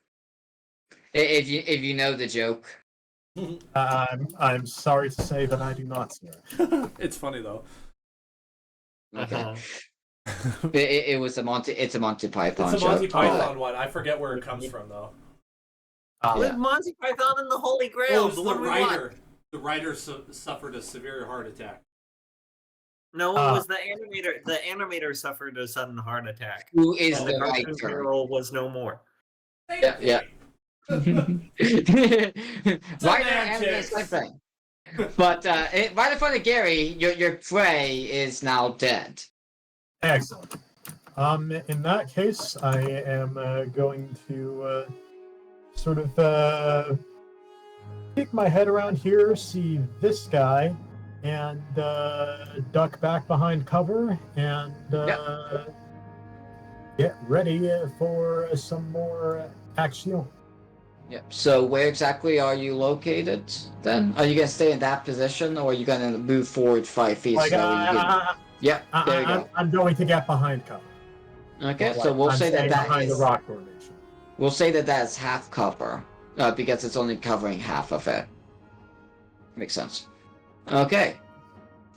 If you know the joke. I'm sorry to say that I do not, sir. It's funny though. Okay. Uh-huh. It was a Monty. It's a Monty Python It's a Monty joke. Python one. I forget where it comes from though. With Yeah. Monty Python and the Holy Oh, Grail. it's the what do we want? writer. The writer suffered a severe heart attack. No, it was the animator. The animator suffered a sudden heart attack. Who is And the the cartoon writer? hero was no more. Yeah, yeah. Writer and the Semantics. same thing. But right in front of Gary, your prey is now dead. Excellent. In that case, I am going to sort of kick my head around here, see this guy, and duck back behind cover, and get ready for some more action. Yep. So where exactly are you located then? Are you gonna stay in that position, or are you gonna move forward 5 feet? Like, so that you can... Yep. There you go. I'm going to get behind cover. Okay. Like, So we'll I'm say that staying that behind is. the rock formation. We'll say that that is half cover, because it's only covering half of it. Makes sense. Okay.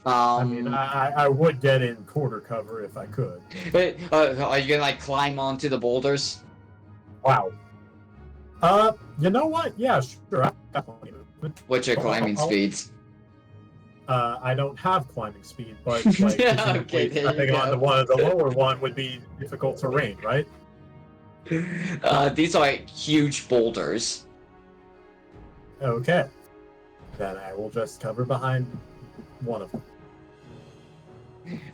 I mean, I would get in quarter cover if I could. Are you gonna like climb onto the boulders? Wow. You know what? Yeah, sure. I definitely would. What's your climbing I'll- speeds? I don't have climbing speed, but like Okay, there you stepping onto go. one of the lower one would be difficult terrain, right? These are like huge boulders. Okay. Then I will just cover behind one of them.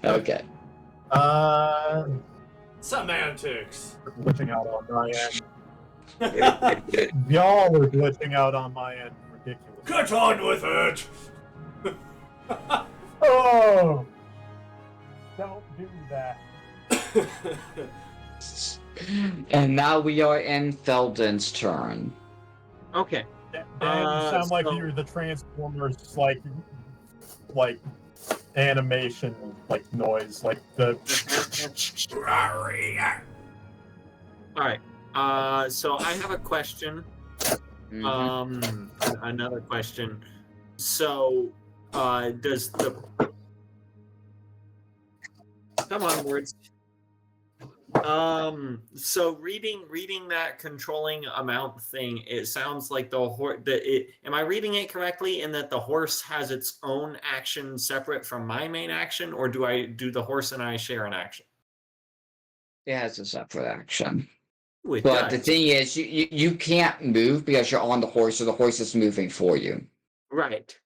Okay. Semantics. Glitching out on my end. Y'all are glitching out on my end. Ridiculous. Get on with it. Oh! Don't do that. And now we are in Felden's turn. Okay. And you sound like so- you're the Transformers, like animation, like noise, like the. All right. So I have a question. Mhm. Another question. So, does the come on words? So reading that controlling amount thing, it sounds like the horse. Am I reading it correctly in that the horse has its own action separate from my main action, or do the horse and I share an action? It has a separate action. Ooh, it But the does. thing is, you can't move because you're on the horse, so the horse is moving for you. Right.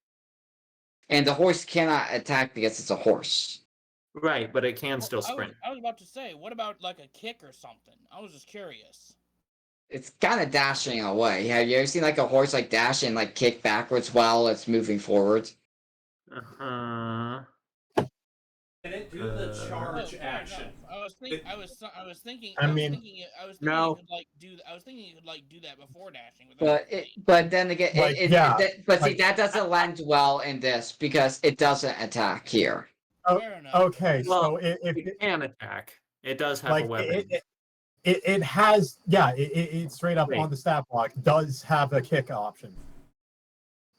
And the horse cannot attack because it's a horse. Right, but it can Well, still sprint. I was about to say, what about like a kick or something? I was just curious. It's kind of dashing away. Have you ever seen like a horse like dash and like kick backwards while it's moving forward? Uh-huh. Can it do the Uh, charge fair action? enough. I was thinking. I mean, No. it could like do. I was thinking it could like do that before dashing. But then again, Like, yeah, but see like- that doesn't land well in this because it doesn't attack here. Fair enough. Okay, Well, so if It can attack. It does have like a weapon. it has, yeah, it straight up Wait. on the stat block does have a kick option.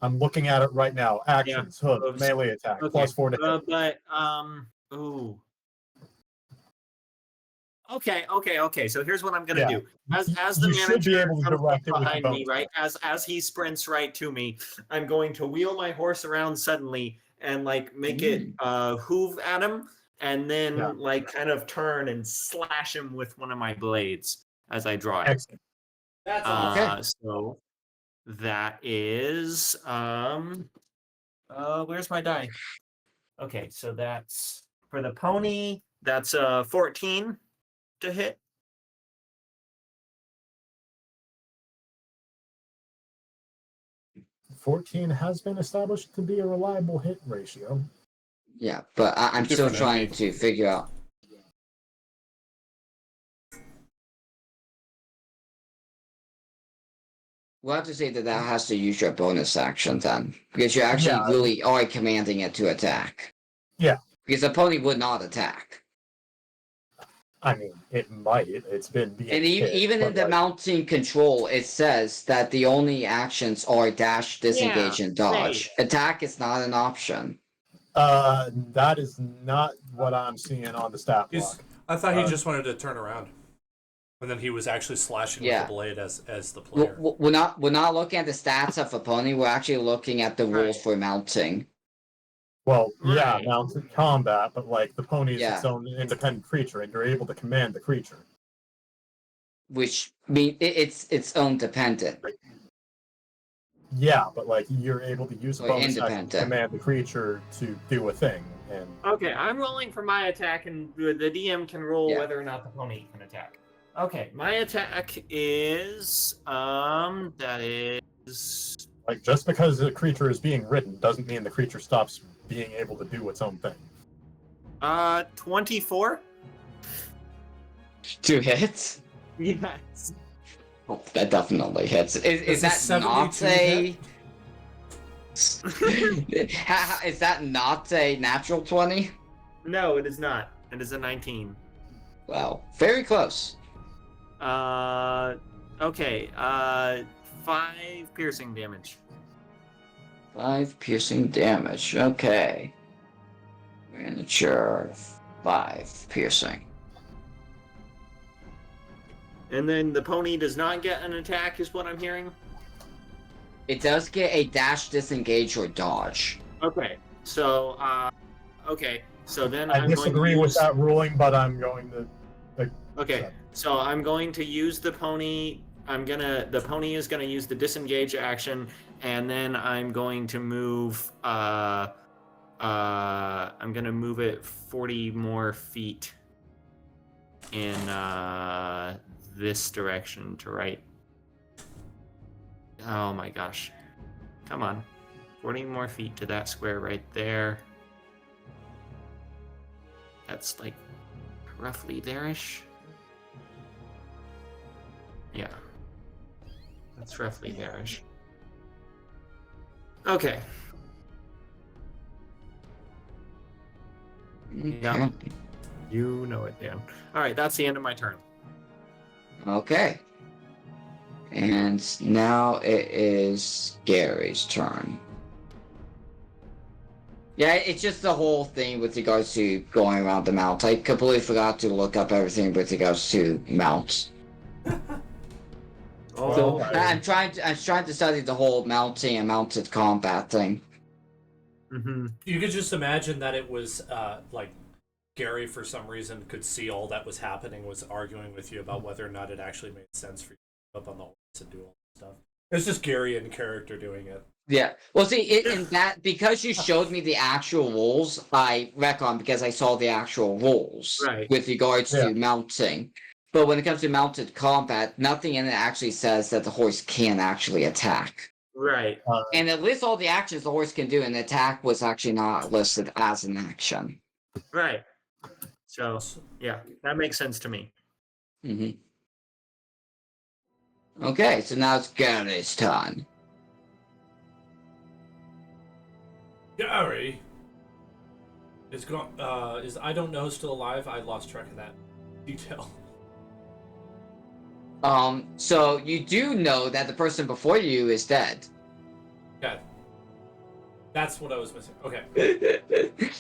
I'm looking at it right now. Actions, hook, Hooves. melee attack, Okay. +4 to hit. But ooh. Okay. So here's what I'm gonna Yeah. do. As the You should be manager able to comes direct it with the behind me, bonus right? As he sprints right to me, I'm going to wheel my horse around suddenly and like make it hoove at him, and then Yeah. like kind of turn and slash him with one of my blades as I draw it. Excellent. That's awesome. Okay. So that is where's my die? Okay, so that's for the pony, that's 14 to hit. $14 has been established to be a reliable hit ratio. Yeah, but I'm still Different trying enemy. to figure out. We'll have to say that that has to use your bonus action then, because you actually Yeah. really are commanding it to attack. Yeah. Because the pony would not attack. I mean, it might. It's been being And hit, even in but, the like, mounting control, it says that the only actions are dash, disengage, and dodge. right. Attack is not an option. that is not what I'm seeing on the stat He's, block. I thought he just wanted to turn around, and then he was actually slashing with Yeah. the blade as the player. We're not looking at the stats of a pony. We're actually looking at the rules Right. for mounting. Well, yeah, Right. mounted combat, but like the pony is its Yeah. own independent creature, and you're able to command the creature. Which mean it's its own dependent. Yeah, but like you're able to use a Or bonus action to independent. command the creature to do a thing, and Okay, I'm rolling for my attack, and the DM can roll Yeah. whether or not the pony can attack. Okay, my attack is that is like just because the creature is being ridden doesn't mean the creature stops being able to do its own thing. 24. 2 hits? Yes. Oh, that definitely hits. Is Does that a not 72 a? Is that not a natural 20? No, it is not. It is a 19. Wow, very close. Okay. 5 piercing damage. 5 piercing damage. Okay. Miniature 5 piercing. And then the pony does not get an attack, is what I'm hearing. It does get a dash, disengage, or dodge. Okay. So, okay. So then I I'm going to disagree with use... that ruling, but I'm going to. Okay. So I'm going to use the pony. The pony is gonna use the disengage action, and then I'm going to move. I'm gonna move it 40 more feet in this direction to right. Oh my gosh! Come on, 40 more feet to that square right there. That's like roughly there-ish. Yeah. That's roughly there-ish. Okay. Yeah. You know it, Dan. Alright, that's the end of my turn. Okay. And now it is Gary's turn. Yeah, it's just the whole thing with regards to going around the mount. I completely forgot to look up everything with regards to mounts. Oh, So I'm trying to study the whole mounting and mounted combat thing. mm-hmm. You could just imagine that it was like Gary, for some reason, could see all that was happening, was arguing with you about whether or not it actually made sense for you to go up on the horse and do all that stuff. It's just Gary in character doing it. Yeah. Well, see, in that because you showed me the actual rules, I reckon because I saw the actual rules Right. with regards Yeah. to mounting. But when it comes to mounted combat, nothing in it actually says that the horse can actually attack. Right. And it lists all the actions the horse can do, and the attack was actually not listed as an action. Right. So yeah, that makes sense to me. Mm-hmm. Okay, so now it's Gary's turn. Gary is gone. Is I don't know still alive? I lost track of that detail. So you do know that the person before you is dead. Okay, that's what I was missing. Okay.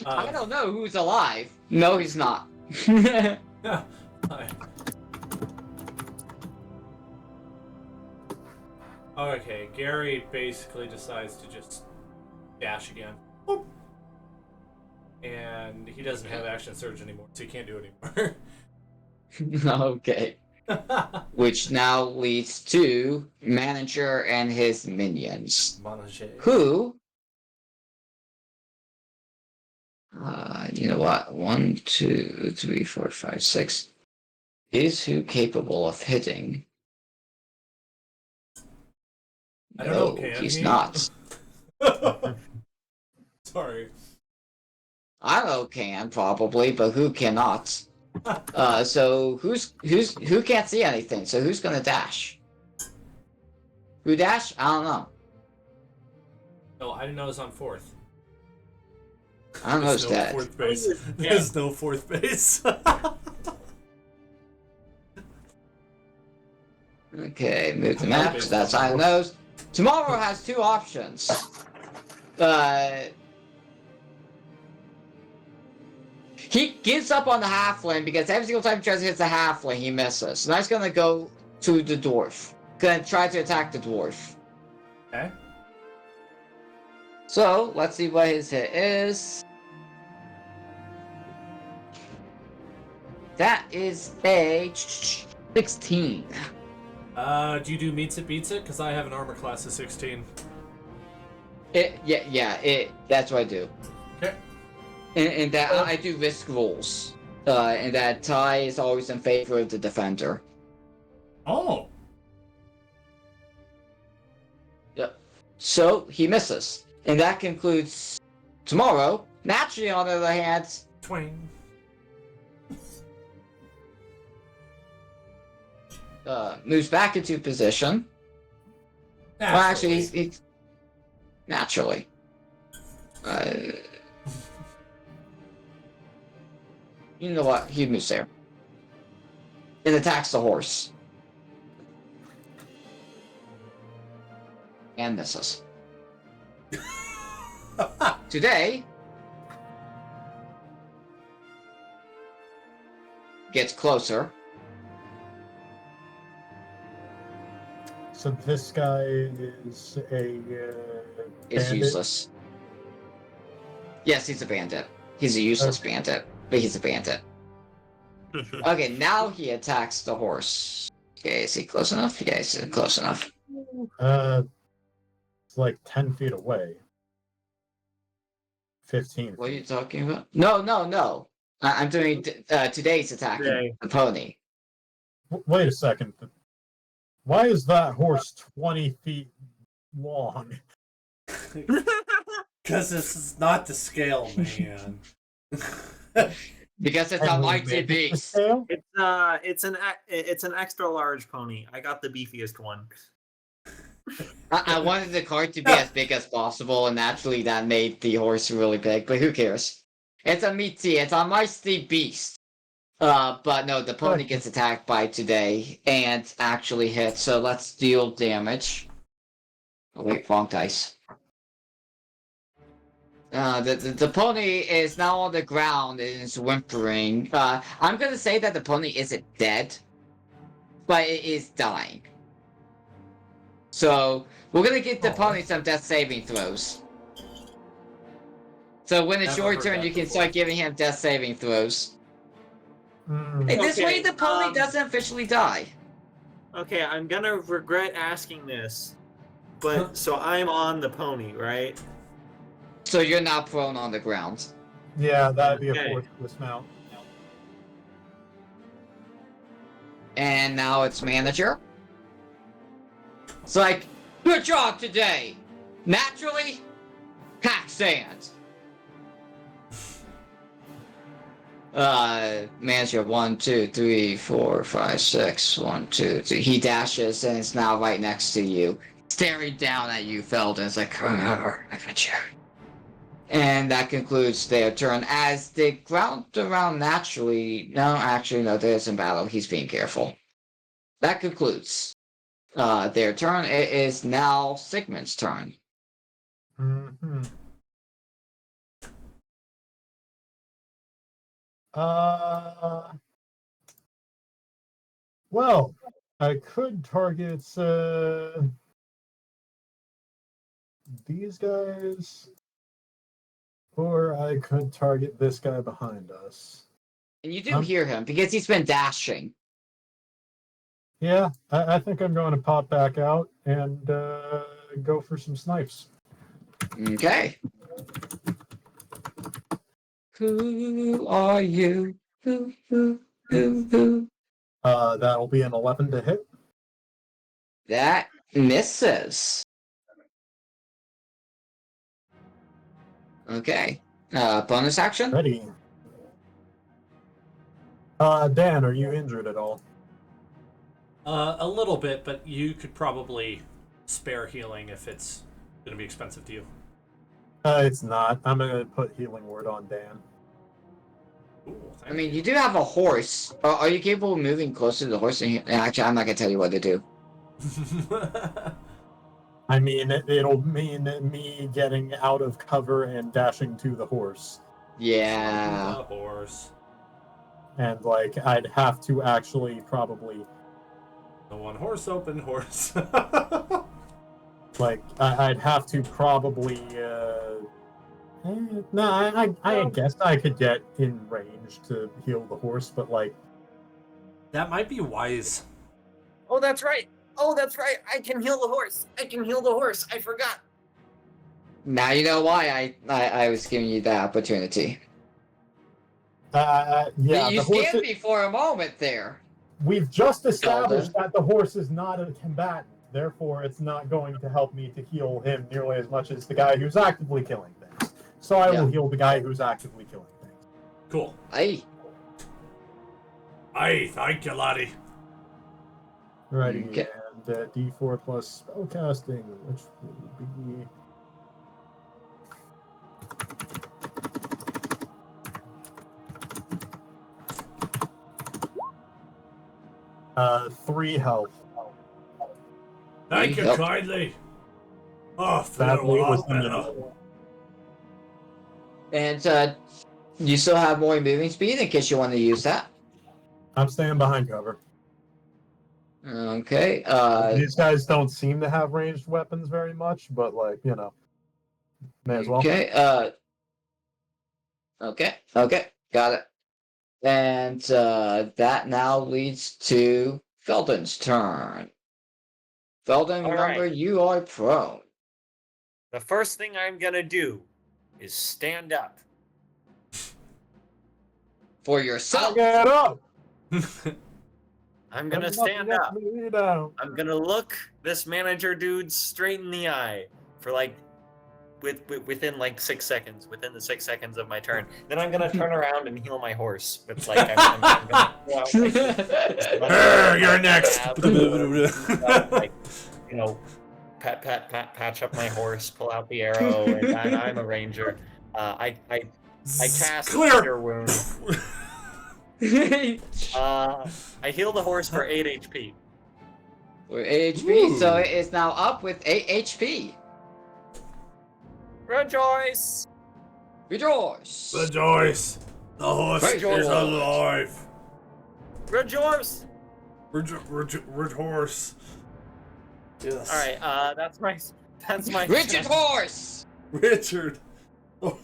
I don't know who's alive. No, he's not. Fine. Okay, Gary basically decides to just dash again. Boop. And he doesn't have action surge anymore, so he can't do it anymore. Okay. Which now leads to manager and his minions. Manager. Who? You know what? 1, 2, 3, 4, 5, 6. Is who capable of hitting? I don't know, No, can he's he? not. Sorry. I know can probably, but who cannot? So who can't see anything? So who's gonna dash? Who dash? I don't know. No, I didn't know it was on fourth. I don't know who's There's no dead. fourth base. There's no fourth base. Okay, move the map. So that's how it knows. Tomorrow has two options. He gives up on the halfling because every single time he tries to hit the halfling, he misses. So now he's gonna go to the dwarf. Gonna try to attack the dwarf. Okay. So let's see what his hit is. That is a 16. Do you do meets it beats it? Because I have an armor class of 16. That's what I do. Okay. And that I do risk rolls. And that tie is always in favor of the defender. Oh. Yep. So he misses. And that concludes tomorrow. Naturally, on the other hand, Twing. moves back into position. Well, actually, he's naturally. You know what? He moves there. And attacks the horse. And misses. Today gets closer. So this guy is a Is bandit? useless. Yes, he's a bandit. He's a useless bandit, but he's a bandit. Okay, now he attacks the horse. Okay, is he close enough? Yeah, he's close enough. It's like 10 feet away. 15 What are you feet. talking about? No. I'm doing today's attack. Today. The pony. Wait a second. Why is that horse 20 feet long? Because this is not the scale, man. Because it's a And we mighty made the beast. scale? It's an extra large pony. I got the beefiest one. I wanted the cart to be as big as possible, and naturally that made the horse really big, but who cares? It's a meaty, it's a mighty beast. But no, the pony gets attacked by today and actually hits, so let's deal damage. Oh, wait, wrong dice. The pony is now on the ground and is whimpering. I'm gonna say that the pony isn't dead, but it is dying. So we're gonna give the pony some death saving throws. So when it's Never your heard turn, that you can before. start giving him death saving throws. Hey, this Okay, way the pony doesn't officially die. Okay, I'm gonna regret asking this, but so I'm on the pony, right? So you're not prone on the ground. Yeah, that'd be a Okay. fourth dismount. And now it's manager. It's like, good job today. Naturally, pack sand. Manager 1, 2, 3, 4, 5, 6. 1, 2, 3. He dashes and it's now right next to you, staring down at you, Felden. It's like, adventure. And that concludes their turn. As they ground around naturally, no, there isn't battle. He's being careful. That concludes their turn. It is now Sigmund's turn. Mm-hmm. Well, I could target these guys, or I could target this guy behind us. And you do hear him because he's been dashing. Yeah, I think I'm going to pop back out and go for some snipes. Okay. Who are you? Who? That'll be an 11 to hit. That misses. Okay. Bonus action? Ready. Dan, are you injured at all? A little bit, but you could probably spare healing if it's going to be expensive to you. It's not. I'm going to put healing word on Dan. Cool. I mean, you do have a horse. Are you capable of moving closer to the horse? Actually, I'm not going to tell you what to do. I mean, it'll mean me getting out of cover and dashing to the horse. Yeah. The horse. And, like, I'd have to actually probably... The one horse, open horse. Like, I'd have to probably... No, I guess I could get in range to heal the horse, but, like... That might be wise. Oh, that's right. Oh, that's right. I can heal the horse. I can heal the horse. I forgot. Now you know why I was giving you that opportunity. Yeah, You the horse... scared me for a moment there. We've just established that the horse is not a combatant. Therefore, it's not going to help me to heal him nearly as much as the guy who's actively killing things. So I will heal the guy who's actively killing things. Cool. Aye. Aye, thank you, laddie. Righty, Okay. and D4 plus spellcasting, which will be... Uh, 3 health. Thank you Yep. kindly. Oh, feel That a lot was the better. minimum. And you still have more moving speed in case you want to use that. I'm staying behind cover. Okay. These guys don't seem to have ranged weapons very much, but, like, you know, may as well. Okay. Okay. Got it. And that now leads to Felden's turn. Felden, All remember, right. you are prone. The first thing I'm gonna do is stand up. For yourself. Get up! I'm gonna There's stand nothing up. else to do now. I'm gonna look this manager dude straight in the eye for like within like 6 seconds, within the 6 seconds of my turn. Then I'm gonna turn around and heal my horse. It's like I'm gonna pull out, like, this You're next. like, you know, patch up my horse, pull out the arrow, and I'm a ranger. I cast Clear. Cure Wound. I heal the horse for 8 HP. For 8 HP, so Ooh. it is now up with 8 HP. Rejoice! Rejoice! Rejoice. The horse Rejoice. is alive. Rejoice! Horse. Yes. All right, that's my Richard Horse! Richard. Oh,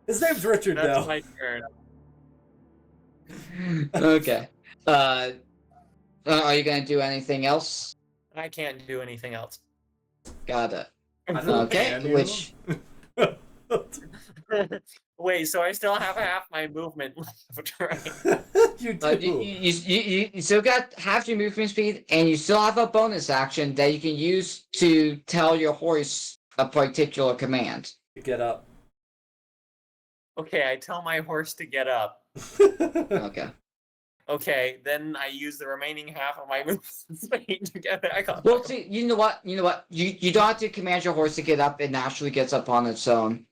His name's Richard That's now. my turn. Okay. Are you gonna do anything else? I can't do anything else. Got it. I know, Okay, can you? which Wait, so I still have half my movement left, right? You you, do. you still got half your movement speed, and you still have a bonus action that you can use to tell your horse a particular command. Get up. Okay, I tell my horse to get up. Okay. Okay, then I use the remaining half of my movement speed to get back on. Well, see, you know what? You don't have to command your horse to get up; it naturally gets up on its own.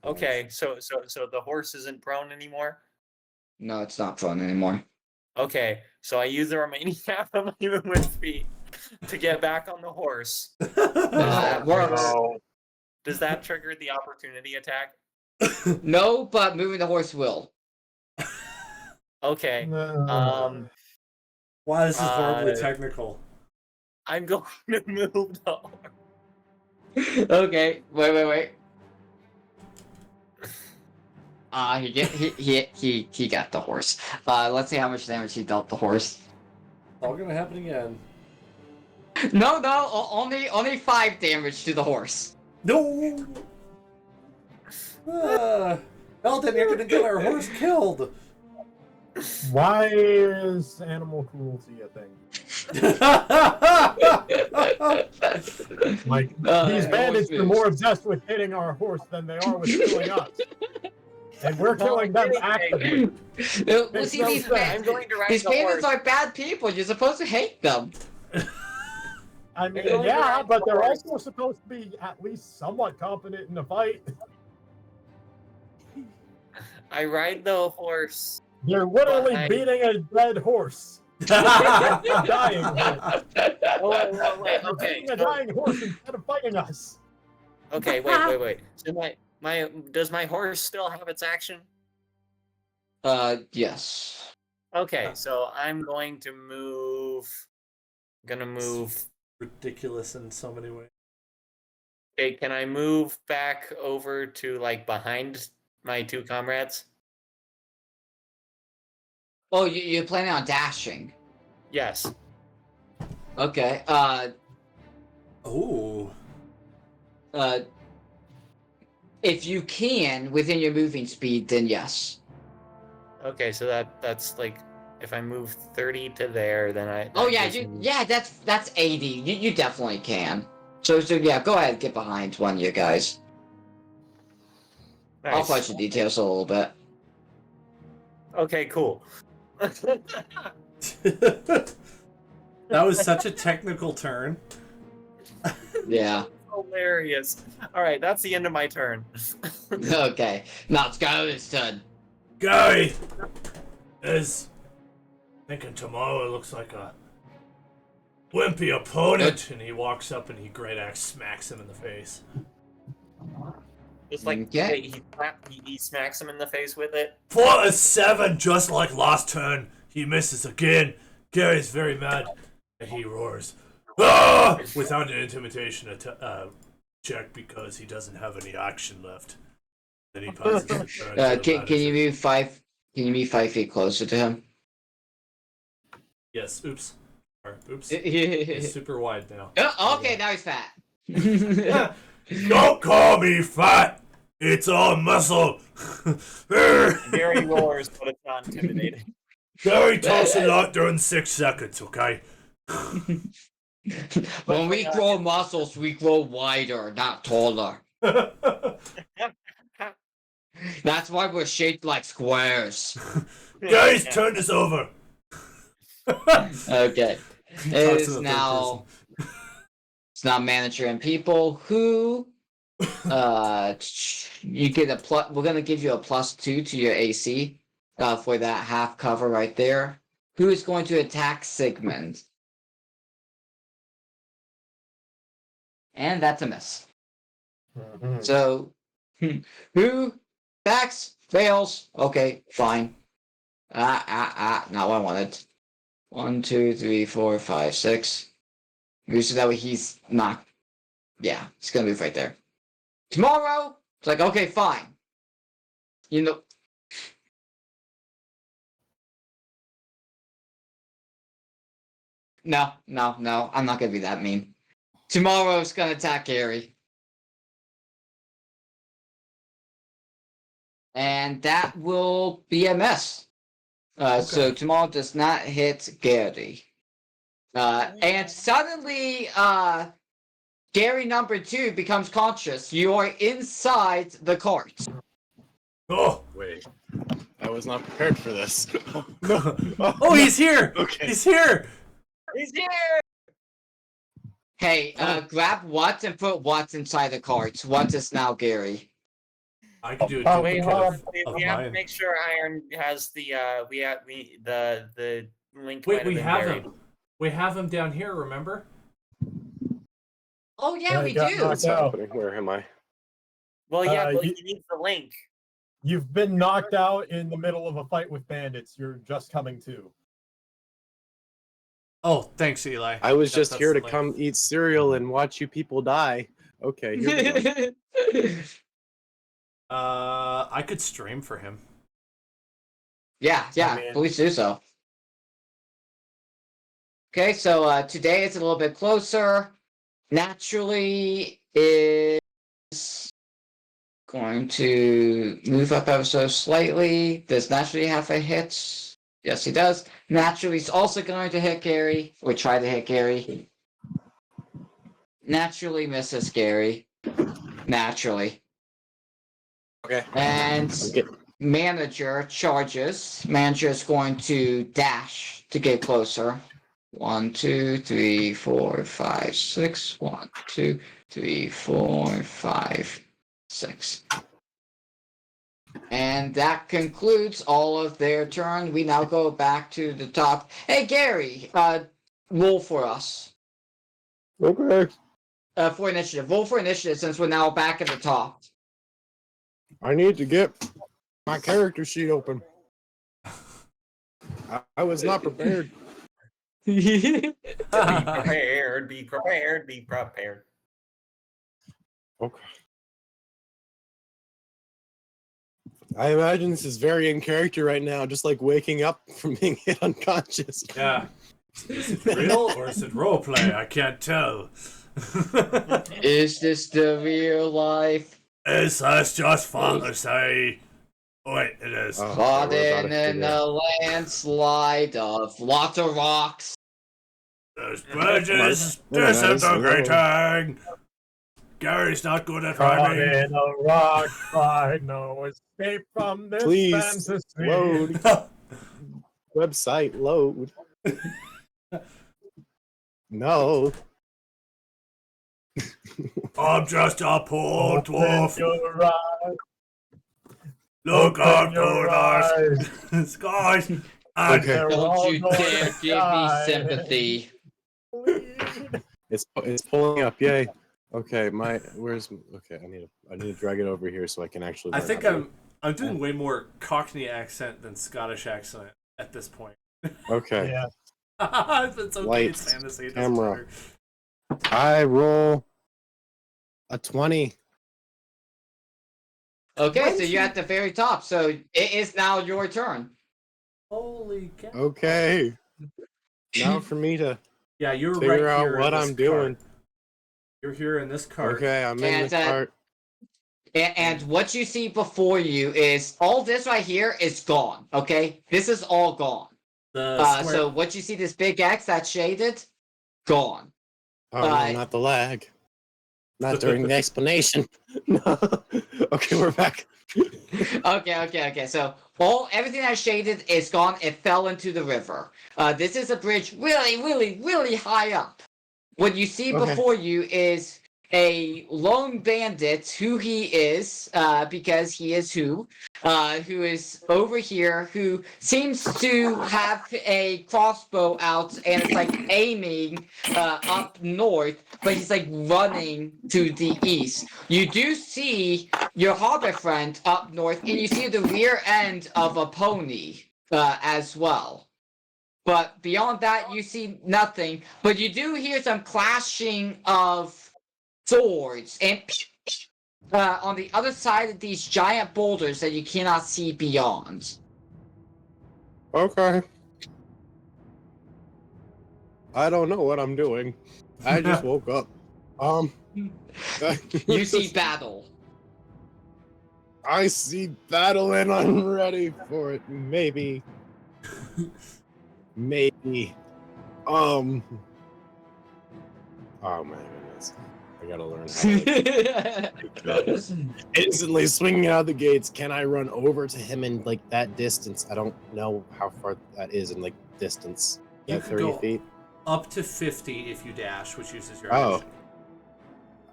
Okay, so the horse isn't prone anymore. No, it's not fun anymore. Okay, so I use the remaining half of my movement speed to get back on the horse. That works. No. Does that trigger the opportunity attack? No, but moving the horse will. Okay. No. Wow, this is horribly Uh, technical. I'm going to move the horse. Okay, wait. He got the horse. Let's see how much damage he dealt the horse. It's all gonna happen again. No, only 5 damage to the horse. No! Eldon, you're gonna get our horse killed! Why is animal cruelty a thing? Like, these bandits are more obsessed with hitting our horse than they are with killing us. And we're killing them actively. Well, see, these I'm going to ride these the bandits horse. are bad people. You're supposed to hate them. I mean, They're going yeah, around but the they're horse. also supposed to be at least somewhat competent in a fight. I ride the horse. They're literally Behind- beating a dead horse. A dying horse. Wait. They're Okay. beating a dying horse instead of fighting us. Okay. Wait. So my does my horse still have its action? Yes. Okay, so I'm going to move. Gonna move. Ridiculous in so many ways. Okay, can I move back over to like behind my 2 comrades? Oh, you're planning on dashing. Yes. Okay. Oh. If you can within your moving speed, then yes. Okay, so that's like if I move 30 to there, then I. Oh that yeah, gives me- that's 80. You definitely can. So yeah, go ahead, get behind one of you guys. I'll Nice. fudge the details a little bit. Okay, cool. That was such a technical turn. Yeah. Hilarious. All right, that's the end of my turn. Okay. Now it's Skylar's turn. Guy is thinking tomorrow looks like a wimpy opponent, and he walks up and he great axe smacks him in the face. Just like Okay. he smacks him in the face with it. For a 7, just like last turn, he misses again. Gary's very mad, and he roars, "Ah!" without an intimidation check because he doesn't have any action left. Then he passes the turn. to the Can you manager. move 5? Can you move 5 feet closer to him? Yes. Oops. Or, oops. He's super wide now. Okay, now he's fat. Don't call me fat. It's all muscle. Gary roars, but it's not intimidating. Gary talks a lot during 6 seconds. Okay. When we grow muscles, we grow wider, not taller. That's why we're shaped like squares. Guys, turn this over. Okay. Talks It in is the third now. It's now manager and people who. You get a plus. We're gonna give you a +2 to your AC. For that half cover right there. Who is going to attack Sigmund? And that's a miss. Mhm. So, who attacks? Fails. Okay, fine. Not what I wanted. 1, 2, 3, 4, 5, 6. So that way he's not. Yeah, he's gonna move right there. Tomorrow, It's like, okay, fine. You know. No, I'm not gonna be that mean. Tomorrow's gonna attack Gary. And that will be a mess. So tomorrow does not hit Gary. And suddenly, Gary number 2 becomes conscious. You are inside the cart. Oh, Wait, I was not prepared for this. oh, he's here! Okay. He's here! He's here! Hey, grab what and put what inside the cart. What is now Gary? I can do a Oh, Wait, duplicate hold on. of We have to mine. make sure Iron has the the link. Wait, might we been have buried. him. We have him down here, remember? Oh yeah, I we got do. knocked What's out. happening? Where am I? Well, yeah, but you- he needs the link. You've been knocked out in the middle of a fight with bandits. You're just coming to. Oh, thanks, Eli. I was just That's here to the link. come eat cereal and watch you people die. Okay, here we go. I could stream for him. Yeah, I mean- please do so. Okay, so today it's a little bit closer. Naturally is going to move up ever so slightly. Does naturally have a hit? Yes, he does. Naturally, he's also going to hit Gary, or try to hit Gary. Naturally misses Gary. Naturally. Okay. And Okay. manager charges. Manager is going to dash to get closer. 1, 2, 3, 4, 5, 6. 1, 2, 3, 4, 5, 6. And that concludes all of their turn. We now go back to the top. Hey Gary, roll for us. Okay. For initiative. Roll for initiative since we're now back at the top. I need to get my character sheet open. I was not prepared. Be prepared. Be prepared. Be prepared. Okay. I imagine this is very in character right now, just like waking up from being hit unconscious. Yeah. Is it real or is it roleplay? I can't tell. Is this the real life? Is this just fantasy? Oh, wait, it is. Oh, Caught we're about in to a landslide of lots of rocks. There's bridges Oh, nice. disintegrating. Gary's not good at Caught rhyming. in a rock slide, no escape from this Please fantasy. load. Website load. No. I'm just a poor Open dwarf. your eyes, Look open up your to eyes. the skies. And Okay. They're all Don't you going dare to give me die. sympathy. Bleed. It's pulling up. Yay. Okay, where's okay? I need to drag it over here so I can actually. I learn think how to I'm doing way more Cockney accent than Scottish accent at this point. do it. Okay. Yeah. It's okay, Lights, it's fantasy. It doesn't camera. matter. I roll a 20. Okay, so you're at the very top. So it is now your turn. Holy cow. Okay. Now for me to Yeah, you're figure right out here in what this I'm doing. cart. You're here in this cart. Okay, I'm in And, the cart. And what you see before you is all this right here is gone. Okay, this is all gone. The square. So what you see, this big X that's shaded, gone. Oh no, not the lag. Not during the explanation. No. Okay, we're back. Okay. So everything that's shaded is gone. It fell into the river. This is a bridge really high up. What you see Okay. before you is a lone bandit, who he is, because he is who is over here, who seems to have a crossbow out and it's like aiming up north, but he's like running to the east. You do see your hobbit friend up north, and you see the rear end of a pony as well. But beyond that, you see nothing. But you do hear some clashing of swords and on the other side of these giant boulders that you cannot see beyond. Okay. I don't know what I'm doing. I just woke up. You see battle. I see battle and I'm ready for it. Maybe. Maybe. Oh my goodness. I gotta learn how to instantly swinging out the gates. Can I run over to him in like that distance? I don't know how far that is in like distance. You That could 30 go feet? up to 50 if you dash, which uses your Oh. action.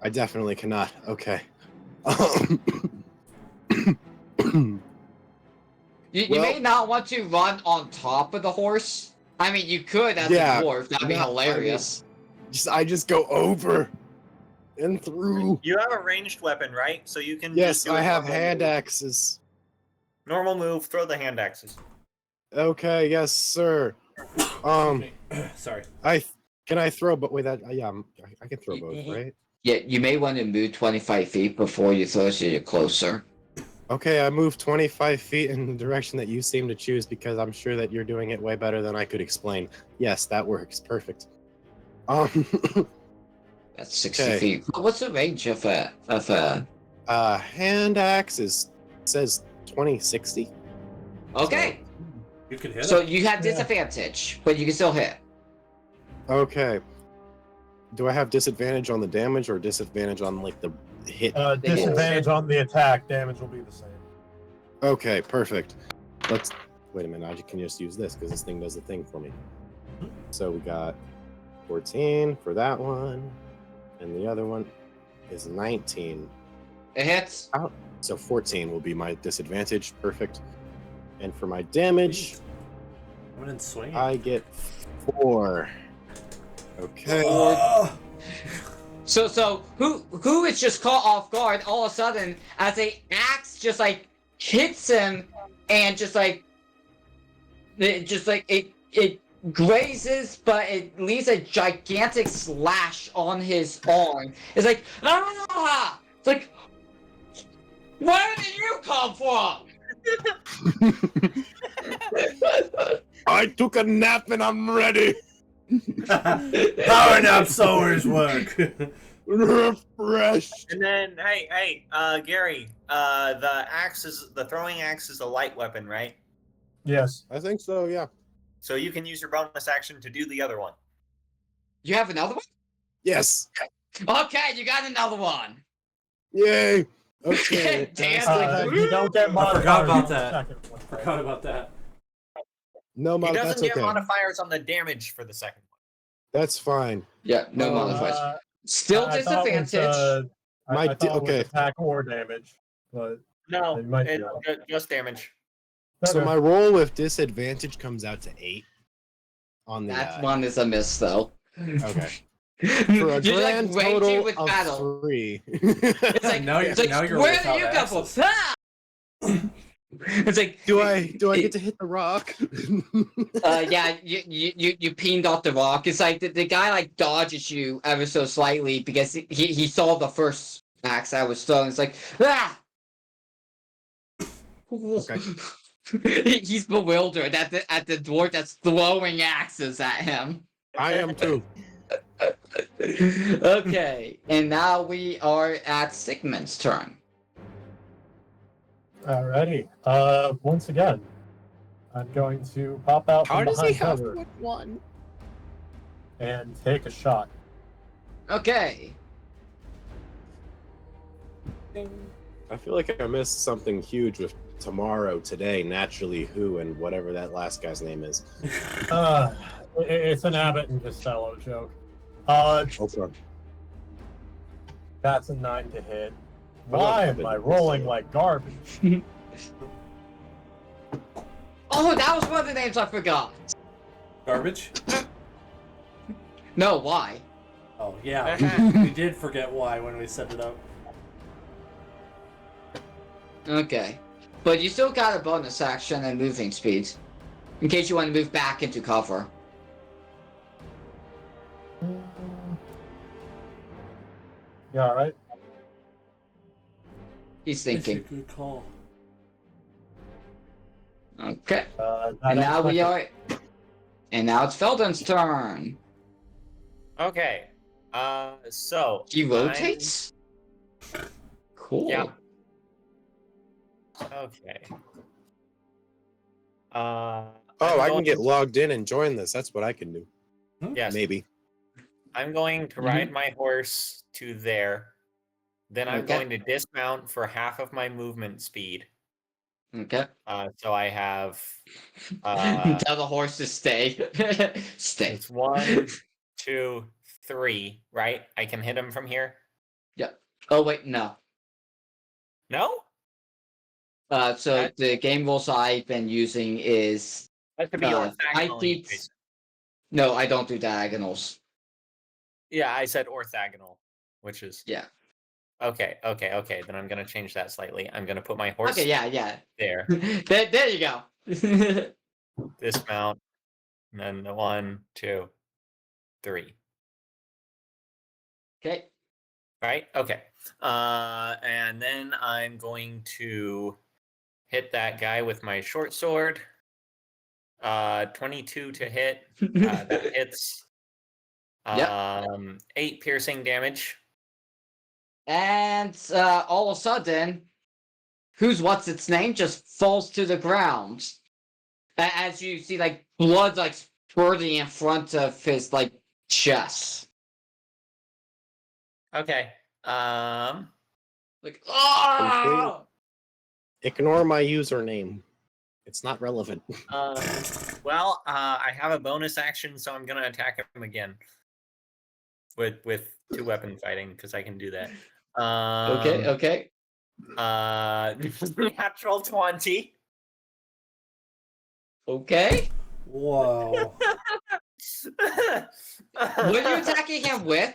I definitely cannot. Okay. You may not want to run on top of the horse. I mean, you could as Yeah, a dwarf. That'd be no, I mean- hilarious. I just go over and through. You have a ranged weapon, right? So you can. Yes, just do I a have normal hand move. axes. Normal move. Throw the hand axes. Okay, yes, sir. Sorry. Can I throw? But wait, I can throw both, right? Yeah, you may want to move 25 feet before you throw so you're closer. Okay, I moved 25 feet in the direction that you seem to choose because I'm sure that you're doing it way better than I could explain. Yes, that works. Perfect. That's 60 Okay. feet. What's the range of a? Hand axe says 2060. Okay, You can hit so it. you have disadvantage, but you can still hit. Okay. Do I have disadvantage on the damage or disadvantage on like the hit? Disadvantage on the attack. Damage will be the same. Okay, perfect. Let's wait a minute. I can just use this because this thing does the thing for me. So we got 14 for that one, and the other one is 19. It hits. So 14 will be my disadvantage. Perfect. And for my damage, Coming in swinging. I get 4. Okay. So who is just caught off guard all of a sudden as a axe just like hits him and it grazes, but it leaves a gigantic slash on his arm. It's like ah! It's like, where did you come from? I took a nap and I'm ready. Power naps always work. Refreshed. And then, hey, Gary, the throwing axe is a light weapon, right? Yes. I think so, yeah. So you can use your bonus action to do the other one. You have another one? Yes. Okay, you got another one. Yay. Okay. Damn. You don't get I modifiers forgot about on the that. second one. Forgot about that. No, He doesn't that's get okay. modifiers on the damage for the second one. That's fine. Yeah, no Uh, modifiers. Still I thought it disadvantage. was, I thought it was okay. attack or damage, but No, It might be it's on. just damage. So okay. my roll with disadvantage comes out to 8 on the That one is a miss, though. Okay. For a You're like grand raging total with of battle. 3. It's like, Now you're- it's like, now you're where without did you come from? axes. Ah! It's like, do I get to hit the rock? yeah, you pinged off the rock. It's like the guy like dodges you ever so slightly because he saw the first axe that was thrown. It's like, ah! Okay. He's bewildered at the dwarf that's throwing axes at him. I am too. Okay, and now we are at Sigmund's turn. Alrighty. Once again, I'm going to pop out from behind cover one? and take a shot. Okay. I feel like I missed something huge with tomorrow, today, naturally, who, and whatever that last guy's name is. It's an Abbott and Costello joke. Okay. That's a 9 to hit. I love Why am Abbott I and rolling Costello. like garbage? Oh, that was one of the names I forgot. Garbage? No, why? Oh, yeah. We did forget why when we set it up. Okay. But you still got a bonus action and moving speed. In case you want to move back into cover. Yeah, alright. He's It's a thinking. good call. Okay. Not And now we unexpected. are. And now it's Felden's turn. Okay. So He rotates? Cool. Yeah. Okay. Oh, I'm I can going get to- logged in and join this. That's what I can do. Yes. Maybe. I'm going to ride my horse to there. Then I'm Okay. going to dismount for half of my movement speed. Okay. So I have Tell the horse to stay. Stay. it's 1, 2, 3, right? I can hit him from here. Yeah. Oh wait, no. No? So That- the game rules I've been using is That could be 5 orthogonally. feet. No, I don't do diagonals. Yeah, I said orthogonal, which is Yeah. okay. Then I'm gonna change that slightly. I'm gonna put my horse Okay, yeah. there, there you go. dismount, and then the 1, 2, 3. Okay. Right? Okay. And then I'm going to hit that guy with my short sword. 22 to hit. That hits. Yep. 8 piercing damage. And all of a sudden, what's its name just falls to the ground. As you see, like blood like spurting in front of his like chest. Okay. Like oh! Ignore my username. It's not relevant. Well, I have a bonus action, so I'm gonna attack him again. With 2 weapon fighting, because I can do that. Okay. Natural 20. Okay. Wow. What are you attacking him with?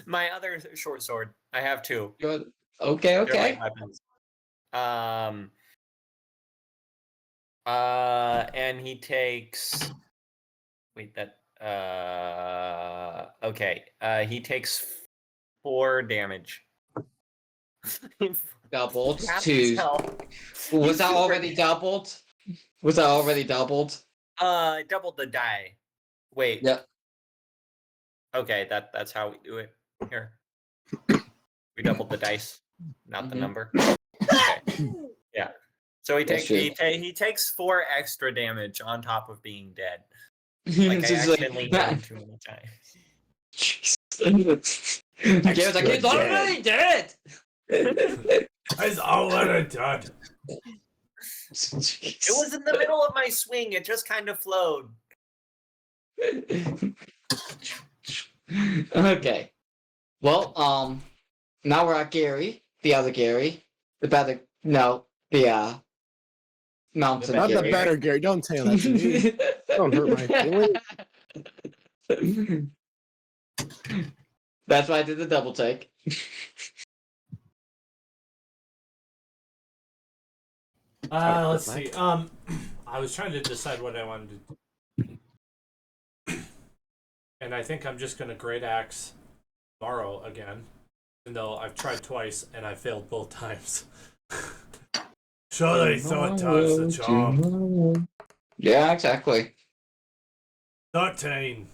My other short sword. I have 2. Okay. They're light weapons. And he takes. Wait, that. Okay. He takes 4 damage. Doubled Half to. his health. Was He's that super- already doubled? Was that already doubled? Doubled the die. Wait. Yep. Okay, that's how we do it here. We doubled the dice, not the Mhm. number. Okay. Yeah. So That's he takes 4 extra damage on top of being dead. Like I It's just like, accidentally hit him too many times. Gabe's like, he's already dead. It's already dead. It was in the middle of my swing. It just kind of flowed. Okay. Well, now we're at Gary, the other Gary, the mountain The Not the Gary. better, Gary. Don't say that to me. Don't hurt my feelings. That's why I did the double take. Let's see. I was trying to decide what I wanted to do. And I think I'm just gonna great axe borrow again. Even though I've tried twice and I failed both times. Surely third time's the charm. Yeah, exactly. 13.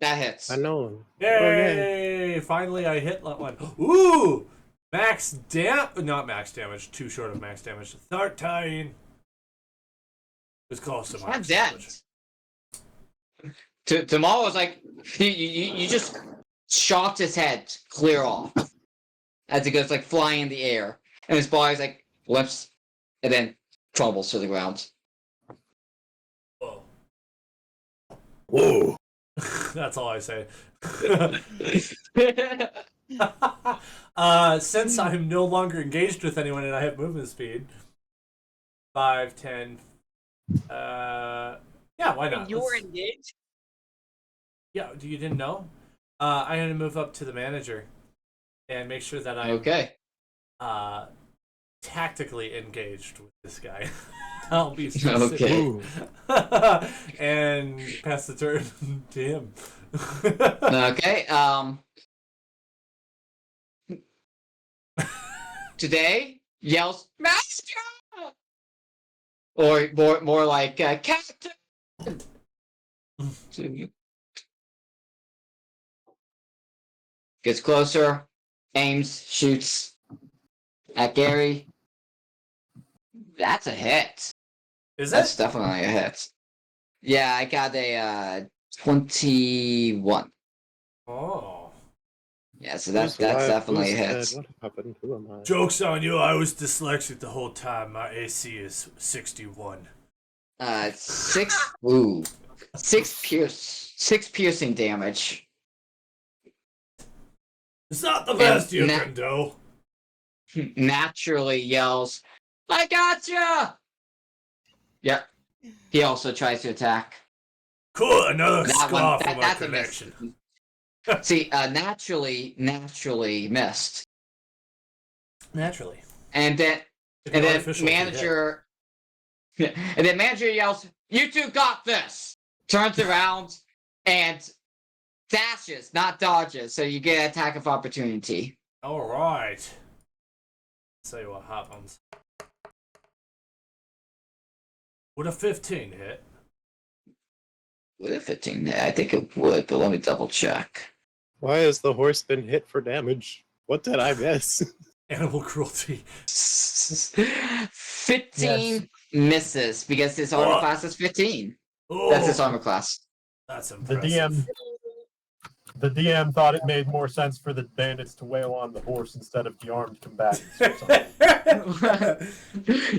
That hits. I know. Yay! Finally I hit that one. Ooh! Not max damage, too short of max damage. 13. It was close to Not max that. damage. Tomorrow's like you just shocked his head clear off as it goes like flying in the air, and his body's like limps and then crumbles to the ground. Whoa. Whoa. That's all I say. Since I'm no longer engaged with anyone and I have movement speed, 5, 10. Yeah, why not? You were Let's- engaged? Yeah, you didn't know? I'm gonna move up to the manager and make sure that I'm Okay. tactically engaged with this guy. I'll be specific. Okay. Ooh. And pass the turn to him. Okay. today yells "Master!" or more like "Captain." Gets closer, aims, shoots at Gary. That's a hit. Is That's it? definitely a hit. Yeah, I got a 21. Oh. Yeah, so that's Who's alive? definitely Who's a dead? hit. What happened? Who am I? Joke's on you, I was dyslexic the whole time. My AC is 61. 6. Ooh, 6 piercing damage. It's not the And best you na- can do. Naturally yells, "I gotcha!" Yep. He also tries to attack. Cool, another That scar one, for my that's a miss. connection. See, naturally missed. Naturally. And then It's and then artificial if you hit. manager and then manager yells, "You two got this!" Turns around and dashes, not dodges, so you get an attack of opportunity. Alright. See what happens. Would a 15 hit? Would a 15 hit? I think it would, but let me double check. Why has the horse been hit for damage? What did I miss? Animal cruelty. 15 misses because his armor What? class is 15. Oh, That's his armor class. that's The impressive. DM thought it made more sense for the bandits to wail on the horse instead of the armed combatants. Or something.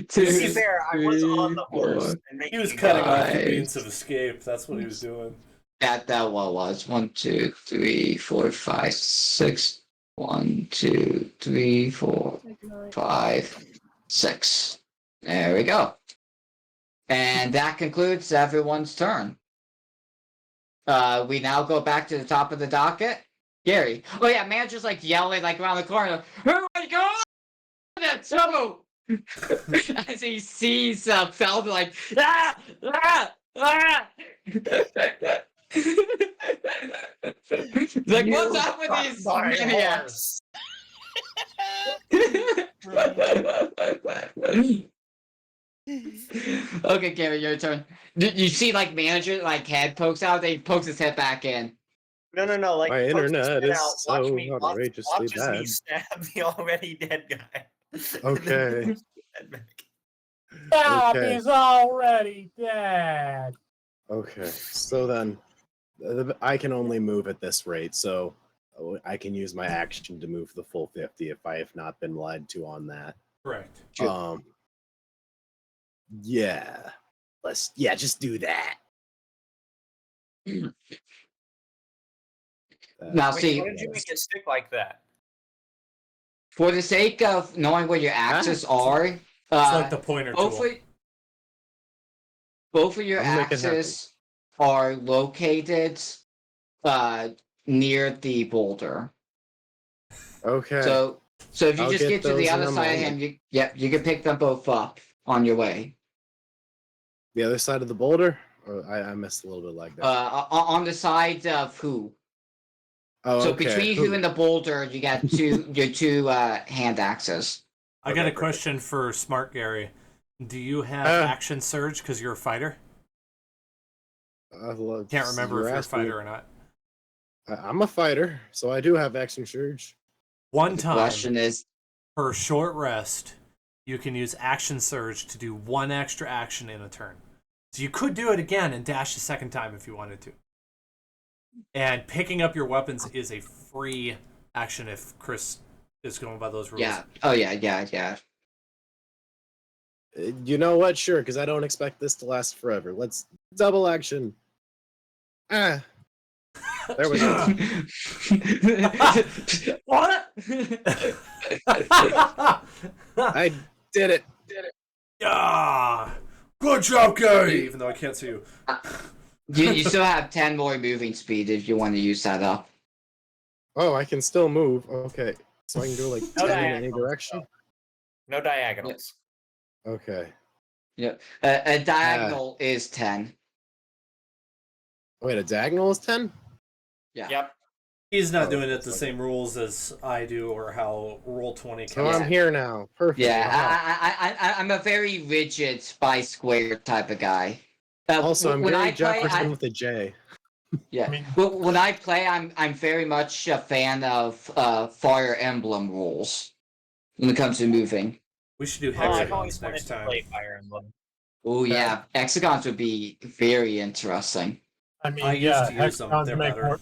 To be fair, I was on the horse. And He was making cutting me off the Nice. means of escape. That's what he was doing. That what was 1, 2, 3, 4, 5, 6. 1, 2, 3, 4, 5, 6. There we go. And that concludes everyone's turn. We now go back to the top of the docket. Gary. Oh yeah, manager's like yelling like around the corner. Oh my god! That's so. As he sees Felder like ah ah ah. Like what's up with these my maniacs? Okay, Gary, your turn. You see, like manager, like head pokes out. They pokes his head back in. No. Like My pokes his internet head is out, so outrageously watches me bad. stab the already dead guy. Okay. Stop, Okay. he's already dead. Okay, so then I can only move at this rate, so I can use my action to move the full 50 if I have not been lied to on that. Correct. Sure. Yeah. Just do that. Now, Wait, see, why did you make it stick like that? for the sake of knowing where your axes are, It's like the pointer both tool. both of your I'll make it happen. axes are located near the boulder. Okay. So if you I'll just get get to the those in other a side of moment. him, you can pick them both up on your way. The other side of the boulder? Or I missed a little bit like that. On the side of who? Oh, So okay. between who and the boulder, you got your two hand axes. I got Okay, a question for Smart Gary. Do you have action surge because you're a fighter? Can't remember if you're a fighter or not. I'm a fighter, so I do have action surge. One The time question is, per short rest, you can use action surge to do one extra action in a turn. So you could do it again and dash a second time if you wanted to. And picking up your weapons is a free action if Chris is going by those rules. yeah. Oh yeah. You know what? Sure, because I don't expect this to last forever. Let's double action. Ah. There we go. What? I did it. Yeah! Good job, Gary! Even though I can't see you. You still have 10 more moving speed if you want to use that up. Oh, I can still move. Okay. So I can go like No 10 in any diagonals, direction? No diagonals. Okay. Yeah. A diagonal is 10. Wait, a diagonal is 10? Yeah. Yep. He's not doing it the same rules as I do, or how Roll20 So counts. I'm here now. Perfect. Yeah, Aha. I'm a very rigid by square type of guy. Also, I'm when very I play, Jefferson with a J. yeah. I mean- When I play, I'm very much a fan of Fire Emblem rules when it comes to moving. We should do Oh, I've hexagons always wanted next to time. play Fire Emblem. Oh Yeah. yeah, hexagons would be very interesting. I mean, I used yeah, to use them. hexagons They're make better. more.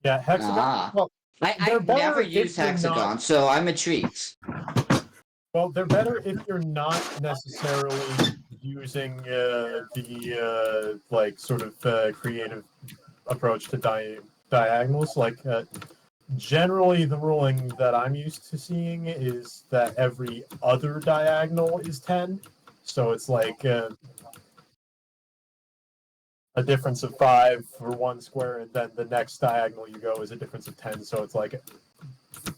Yeah, hexagons. Ah. Well, I They're I've better never if used you're hexagon, not- so I'm intrigued. well, they're better if you're not necessarily using the like sort of creative approach to diagonals. Like generally, the ruling that I'm used to seeing is that every other diagonal is 10. So it's like a difference of 5 for one square, and then the next diagonal you go is a difference of 10. So it's like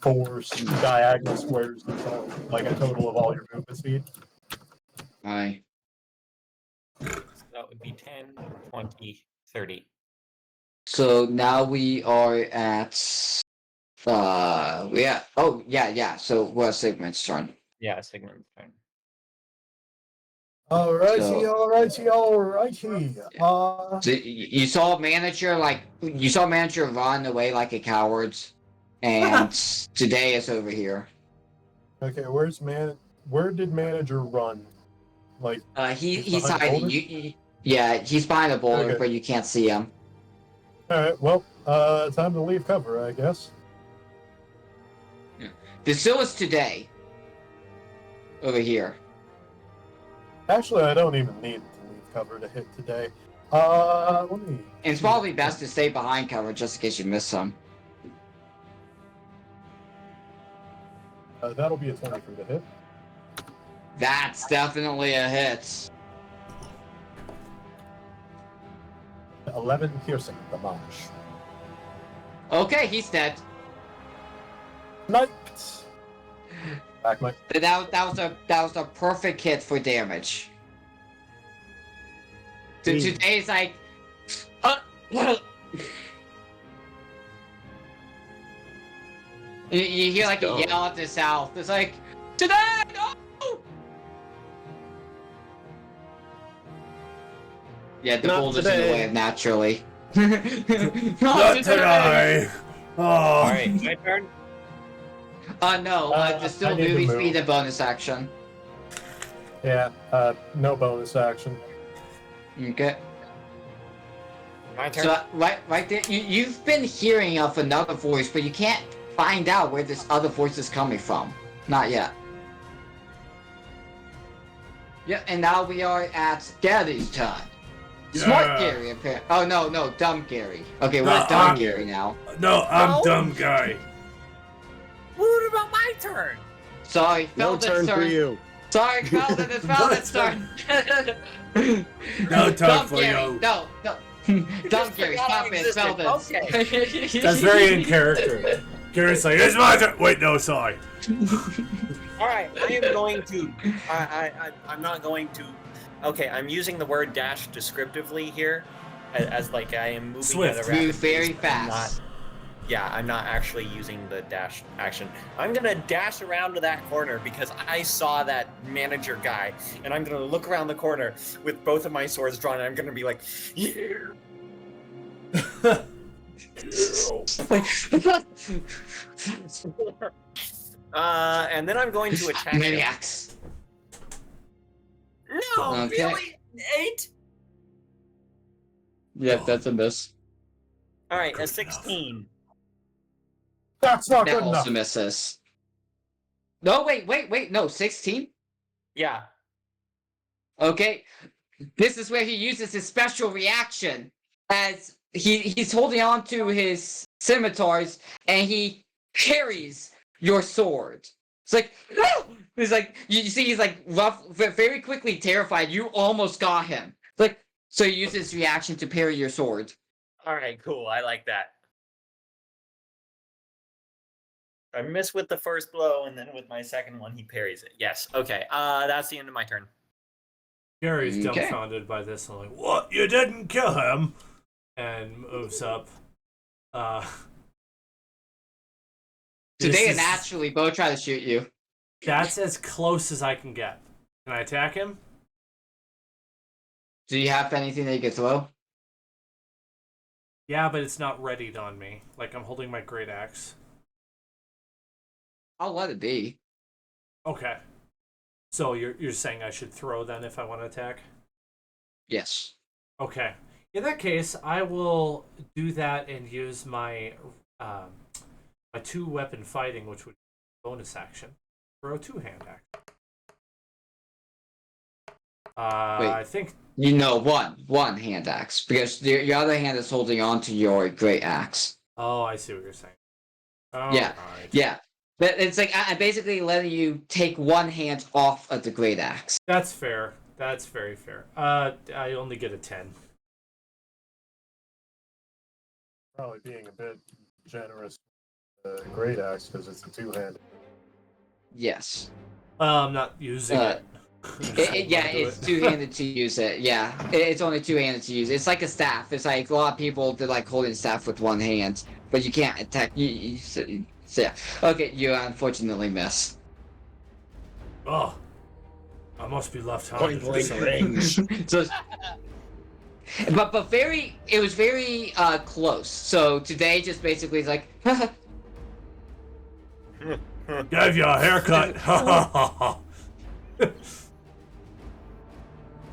4 diagonal squares, so like a total of all your movement speed. Aye. So that would be 10, 20, 30. So now we are at yeah. So what's Sigmund's turn? Yeah, Sigmund's turn. Alrighty, So- alrighty. So you saw manager run away like a coward, and today is over here. Okay, where did manager run? Like, He's behind the hiding. boulder? Yeah, he's behind a boulder, Okay. but you can't see him. alright, well, time to leave cover, I guess. The still is today. Over here. Actually, I don't even need to leave cover to hit today. Let me. And it's probably best to stay behind cover just in case you miss him. That'll be a 23 to hit. That's definitely a hit. 11 piercing damage. Okay, he's dead. Night. Back my. That was a perfect hit for damage. Today's like, you hear like a yell at the south. It's like, today, no! Yeah, the Not boulder's in the today. way naturally. Not today! Oh. Alright, my turn. No, just still I need to moving move. speed and bonus action. Yeah, no bonus action. Okay. My turn. So right there, you've been hearing of another voice, but you can't find out where this other voice is coming from. Not yet. Yeah, and now we are at Gary's turn. Smart Yeah. Gary, apparently. Oh no, dumb Gary. Okay, we're No, at dumb I'm- Gary now. No, I'm No. dumb guy. What about my turn? Sorry, No Felden's turn for you. Sorry, Felden, it's Felden's turn. No turn Dumb for Gary, you. no. Dumb Gary, forgot stop I it, existed. Felden. That's very in character. Gary's like, it's my turn. Wait, no, sorry. Alright, I am going to. I'm not going to. Okay, I'm using the word dash descriptively here, as like I am moving Swift. at a rapid Move very pace, but I'm fast. I'm not actually using the dash action. I'm gonna dash around to that corner because I saw that manager guy, and I'm gonna look around the corner with both of my swords drawn, and I'm gonna be like, yeah. And then I'm going to attack him. Maniacs. No, Okay. really? 8? Yep, that's a miss. All right, a 16. That's not That good enough. also misses. No, wait, no, 16? Yeah. Okay. This is where he uses his special reaction as he's holding on to his scimitars and he carries your sword. It's like, no! He's like, you see, he's like very quickly terrified. You almost got him. It's like, so he uses his reaction to parry your sword. All right, cool. I like that. I miss with the first blow, and then with my second one, he parries it. Yes. Okay. That's the end of my turn. Gary's Okay. dumbfounded by this. I'm like, what? You didn't kill him? And moves up. Today is- naturally both try to shoot you. That's as close as I can get. Can I attack him? Do you have anything that you can throw? Yeah, but it's not readied on me. Like, I'm holding my great axe. I'll let it be. Okay. So you're saying I should throw then if I want to attack? Yes. Okay. In that case, I will do that and use my my 2-weapon fighting, which would be a bonus action, for a 2-hand action. Wait. I think. You know, one hand axe, because your other hand is holding on to your great axe. Oh, I see what you're saying. Yeah. Alright. Yeah. But it's like I'm basically letting you take one hand off of the great axe. That's fair. That's very fair. I only get a 10. Probably being a bit generous. Great axe because it's a two-handed. Yes. I'm not using it. Yeah, it's two-handed to use it. Yeah, it's only two-handed to use. It's like a staff. It's like a lot of people that like holding staff with one hand, but you can't attack. So yeah. Okay, you unfortunately miss. Oh, I must be left-handed. So, but it was very close. So today just basically is like, Gave you a haircut.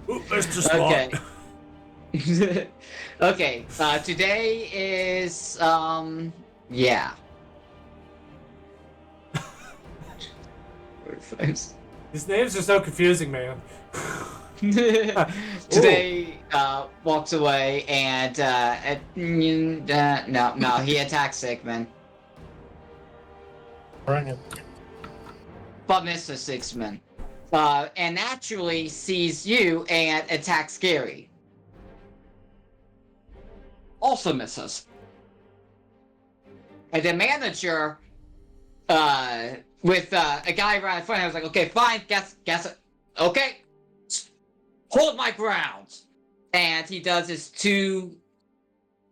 Ooh, Mr. Spot. okay. Okay. Today is yeah. These names are so confusing, man. Today walks away and no, he attacks Sigmund. Bring it. But Mr. Sigmund. And naturally sees you and attacks Gary. Also misses. And the manager, with a guy right in front of him, was like, okay, fine, guess it. Okay, hold my ground. And he does his 2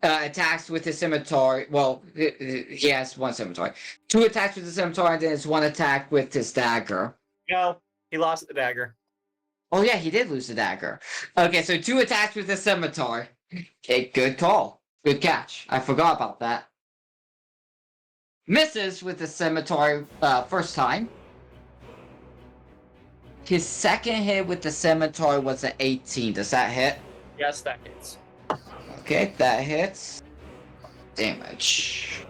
attacks with his scimitar. Well, he has 1 scimitar. 2 attacks with the scimitar, and then his 1 attack with his dagger. No, he lost the dagger. Oh yeah, he did lose the dagger. Okay, so 2 attacks with the scimitar. Okay, good call. Good catch. I forgot about that. Misses with the scimitar first time. His second hit with the scimitar was an 18. Does that hit? Yes, that hits. Okay, that hits. Damage.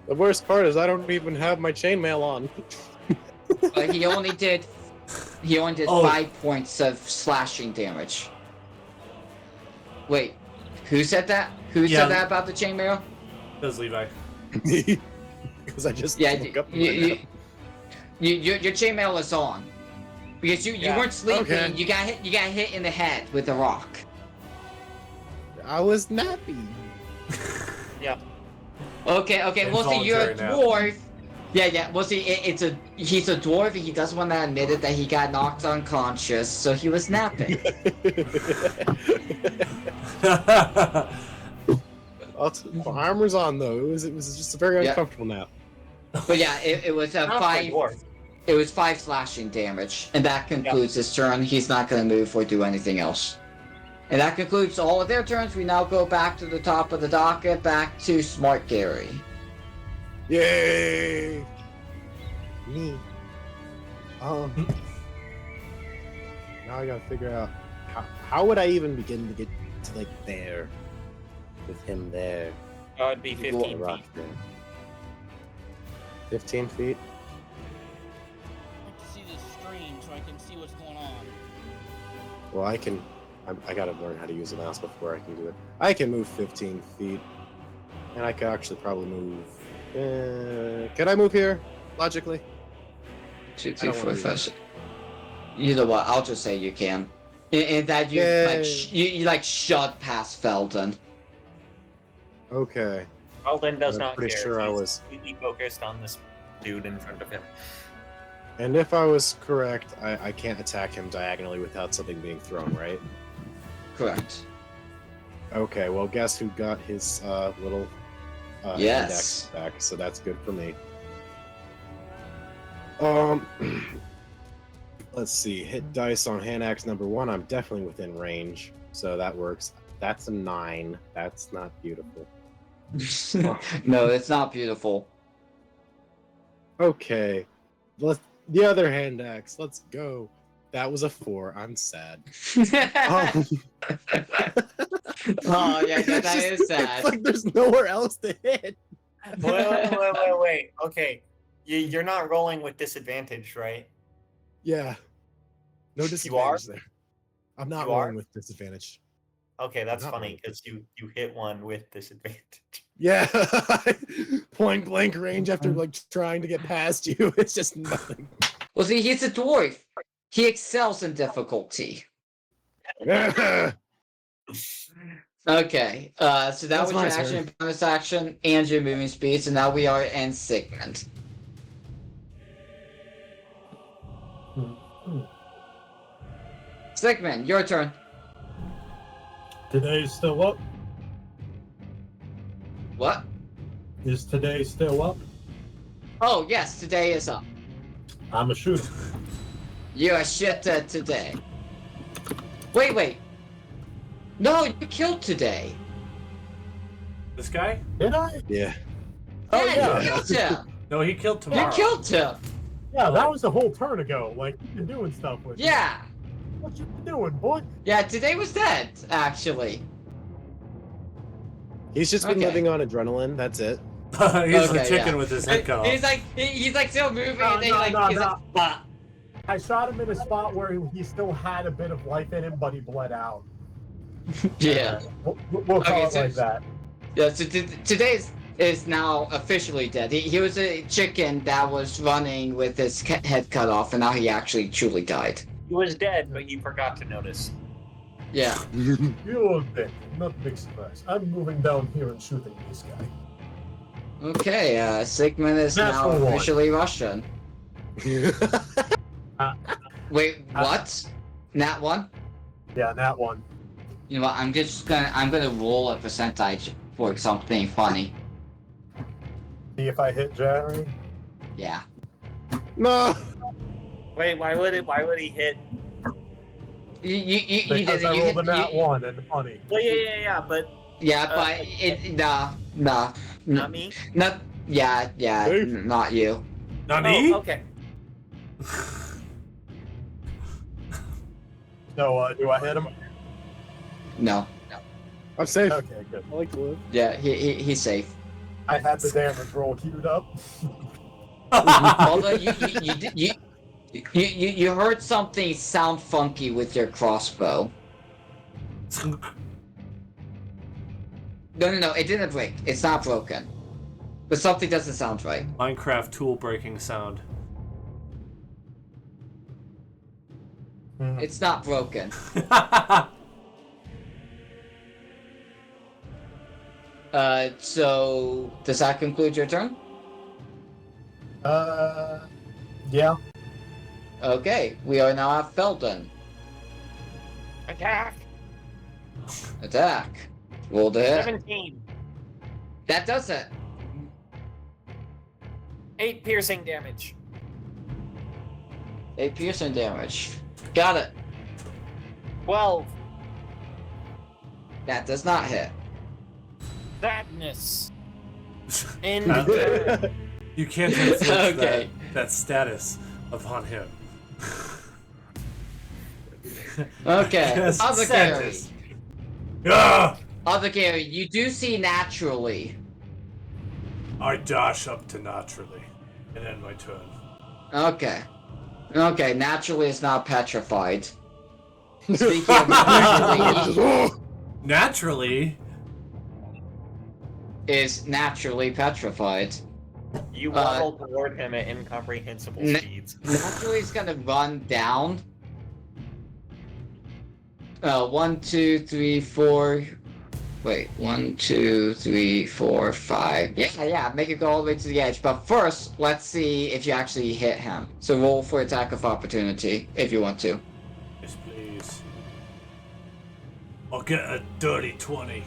The worst part is I don't even have my chainmail on. But he only did Oh. 5 points of slashing damage. Wait, who said that? Who Yeah. said that about the chainmail? That's Levi. Because I just Yeah, woke up from your my nap. chainmail is on because you Yeah. weren't sleeping. Okay. You got hit in the head with a rock. I was nappy. Yeah. Okay. Well, see, you're a Involuntary nap. dwarf. Yeah. Well, see, he's a dwarf. And he doesn't want to admit it that he got knocked unconscious, so he was napping. My armor's on though. It was just a very Yeah. uncomfortable nap. But yeah, it was a Not for a 5. dwarf. It was 5 slashing damage, and that concludes his turn. He's not going to move or do anything else. And that concludes all of their turns. We now go back to the top of the docket, back to Smart Gary. Yay! Me. Now I gotta figure out how would I even begin to get to like there with him there. It'd be The 15 rock feet. there. 15 feet. I have to see this stream so I can see what's going on. Well, I gotta learn how to use a mouse before I can do it. I can move 15 feet, and I could actually probably move. Can I move here logically? 2, I 3, don't 4, wanna do 5, 6. You know what? I'll just say you can. And that you Yay. you like shot past Felton. Okay. Alden does I'm not pretty care. sure I He's was- completely focused on this dude in front of him. And if I was correct, I can't attack him diagonally without something being thrown, right? Correct. Okay. Well, guess who got his little Yes. index back? So that's good for me. Um, let's see. Hit dice on hand axe number 1. I'm definitely within range, so that works. That's a 9. That's not beautiful. No, it's not beautiful. Okay, the other hand axe. Let's go. That was a 4. I'm sad. Oh, yeah, It's that is sad. It's like there's nowhere else to hit. Wait. Okay, you're not rolling with disadvantage, right? Yeah. No You are? disadvantage there. I'm not You are? rolling with disadvantage. Okay, that's Not funny rolling. because you hit one with disadvantage. Yeah. Point blank range after like trying to get past you. It's just nothing. Well, see, he's a dwarf. He excels in difficulty. Okay, so that That's was my your turn. action, bonus action, and your moving speed. So now we are in Sigmund. Sigmund, your turn. Today's still up? What? Is today still up? Oh, yes, today is up. I'm a shooter. You're a shitter today. Wait. No, you killed today. This guy? Did I? Yeah. Oh, Yeah, yeah. you killed him. No, he killed You tomorrow. killed him. Yeah, that was a whole turn ago. Like, you've been doing stuff with me. Yeah. What you been doing, boy? Yeah, today was dead, actually. He's just been Okay. living on adrenaline. That's it. He's the Okay, chicken yeah. with his head cut off. He's like still moving, No, and then no, he's no, like, no. "Bah." I shot him in a spot where he still had a bit of life in him, but he bled out. Yeah. We'll call Okay, it so- like that. Yeah, so today is now officially dead. He was a chicken that was running with his head cut off, and now he actually truly died. He was dead, but you forgot to notice. Yeah. You little dick. Not big surprise. I'm moving down here and shooting this guy. Okay, Sigmund is now Natural one. officially Russian. Wait, Uh, what? Nat 1? Yeah, that one. You know what, I'm gonna roll a percentage for something funny. See if I hit Jerry. Yeah. No. Wait, why would he hit? You Because did I it. rolled a nat one and funny. Well, yeah, but Yeah, Uh, but nah. not me. Yeah, Dave? not you. Not me? Oh, okay. So, do I hit him? No. I'm safe. Okay, good. I like to live. Yeah, he's safe. I had the damage roll queued up. Although you heard something sound funky with your crossbow. No, it didn't break. It's not broken. But something doesn't sound right. Minecraft tool breaking sound. It's not broken. So does that conclude your turn? Yeah. Okay, we are now at Felden. Attack. Attack. Roll the hit. 17. That does it. 8 piercing damage. 8 piercing damage. Got it. 12. That does not hit. Sadness. In You can't inflict Okay. that status upon him. Okay. Yes, Other carry. sadness. Ah! Other carry. You do see naturally. I dash up to naturally and end my turn. Okay. Okay, naturally is not petrified. Speaking of naturally, Naturally? is naturally petrified. You waddle toward him at incomprehensible speeds. Naturally is gonna run down. 1, 2, 3, 4. Wait, 1, 2, 3, 4, 5. Yeah, make it go all the way to the edge. But first, let's see if you actually hit him. So roll for attack of opportunity if you want to. Yes, please. I'll get a dirty 20.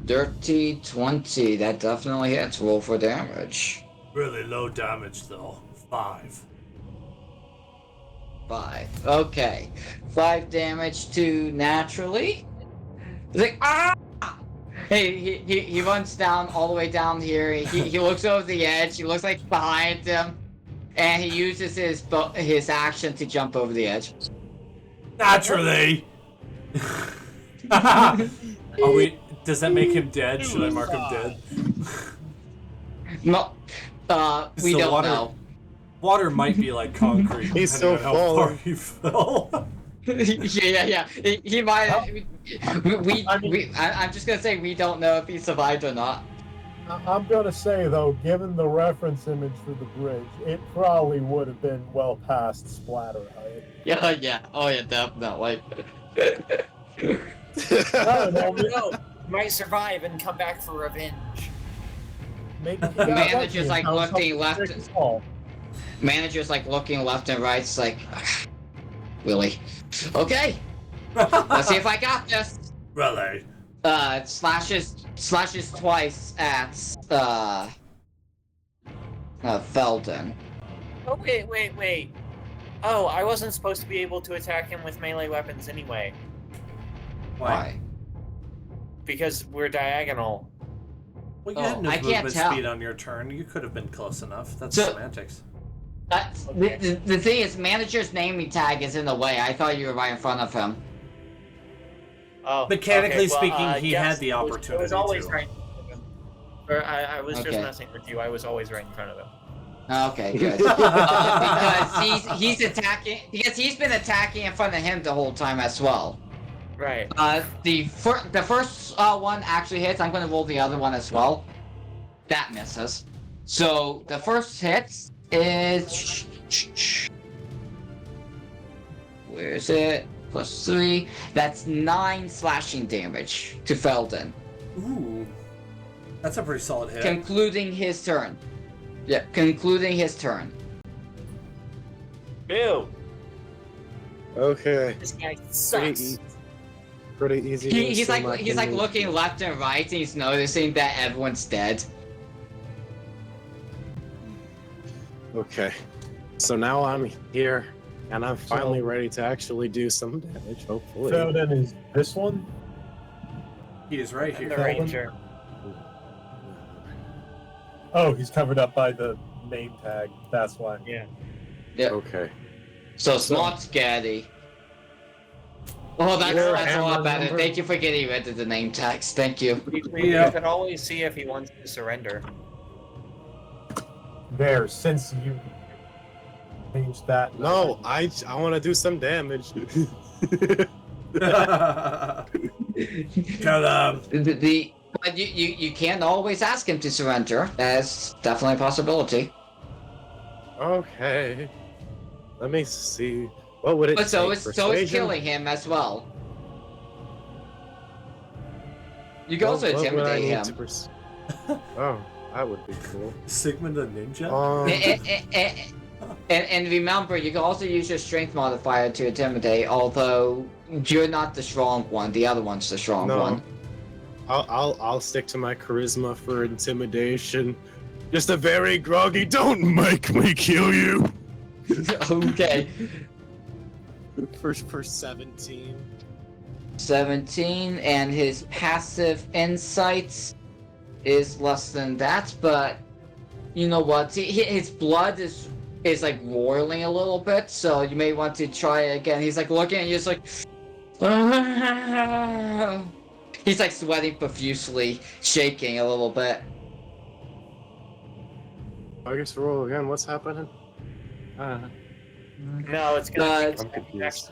Dirty 20. That definitely hits. Roll for damage. Really low damage though. 5. 5. Okay. 5 damage to naturally. He's like, ah! Hey, he runs down all the way down here. He looks over the edge. He looks like behind him, and he uses his action to jump over the edge. Naturally. Does that make him dead? Should I mark him dead? No, we So don't know. Water might be like concrete. He's so depending on how full. far he fell. yeah. He might. I'm just gonna say we don't know if he survived or not. I'm gonna say though, given the reference image for the bridge, it probably would have been well past splatter height. Yeah. Oh yeah, definitely. No, might survive and come back for revenge. The manager's like looking left. Manager's like looking left and right. It's like, really? Okay. Let's see if I got this. Really? Slashes twice at Felden. Oh, wait. Oh, I wasn't supposed to be able to attack him with melee weapons anyway. Why? Because we're diagonal. Well, you Oh, had no I can't movement tell. speed on your turn. You could have been close enough. That's So- semantics. The thing is, manager's naming tag is in the way. I thought you were right in front of him. Oh, Mechanically okay, well, speaking, he yes, had the I was opportunity always to. right in front of him. Or I was just Okay. messing with you. I was always right in front of him. Okay, good. Because he's attacking. Because he's been attacking in front of him the whole time as well. Right. The first one actually hits. I'm going to roll the other one as well. That misses. So the first hit is. Where is it? +3. That's 9 slashing damage to Felden, Ooh, that's a pretty solid hit. concluding his turn. Yeah, concluding his turn. Ew. Okay. This guy Pretty, sucks. pretty easy. He's to like assume I he's like can- looking left and right, and he's noticing that everyone's dead. Okay. So now I'm here, and I'm finally ready to actually do some damage, hopefully. Felden is this one? He is right The here. ranger. Oh, he's covered up by the name tag. That's why. Yeah. Okay. So smart scary. Oh, that's Your a lot hammer better. number? Thank you for getting rid of the name tags. Thank you. We Yeah. can always see if he wants to surrender. There, since you changed that. No, I want to do some damage. Kill him. But you can't always ask him to surrender. That's definitely a possibility. Okay. Let me see. What would it But so take? is Persuasion? killing him as well. You can also What would I intimidate need him. to Oh, that would be cool. Sigmund the ninja. And remember, you can also use your strength modifier to intimidate, although you're not the strong one. The other one's the strong No. one. I'll stick to my charisma for intimidation. Just a very groggy. Don't make me kill you. Okay. For 17. 17, and his passive insight is less than that, but you know what? His blood is like roiling a little bit, so you may want to try it again. He's like looking at you, just like. He's like sweating profusely, shaking a little bit. I guess roll again. What's happening? No, it's gonna I'm confused.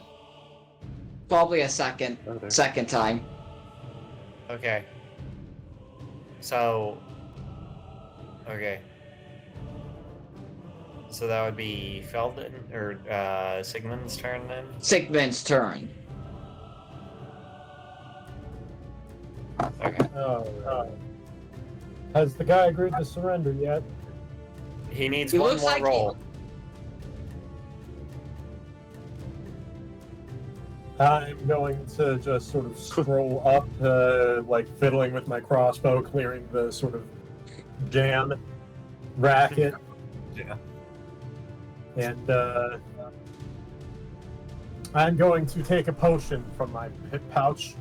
Probably a second Okay. time. Okay. So. Okay. So that would be Felden or Sigmund's turn then. Sigmund's turn. Okay. Has the guy agreed to surrender yet? He needs He one looks more like roll. I'm going to just sort of scroll up, like fiddling with my crossbow, clearing the sort of jam, racket. Yeah. And I'm going to take a potion from my hip pouch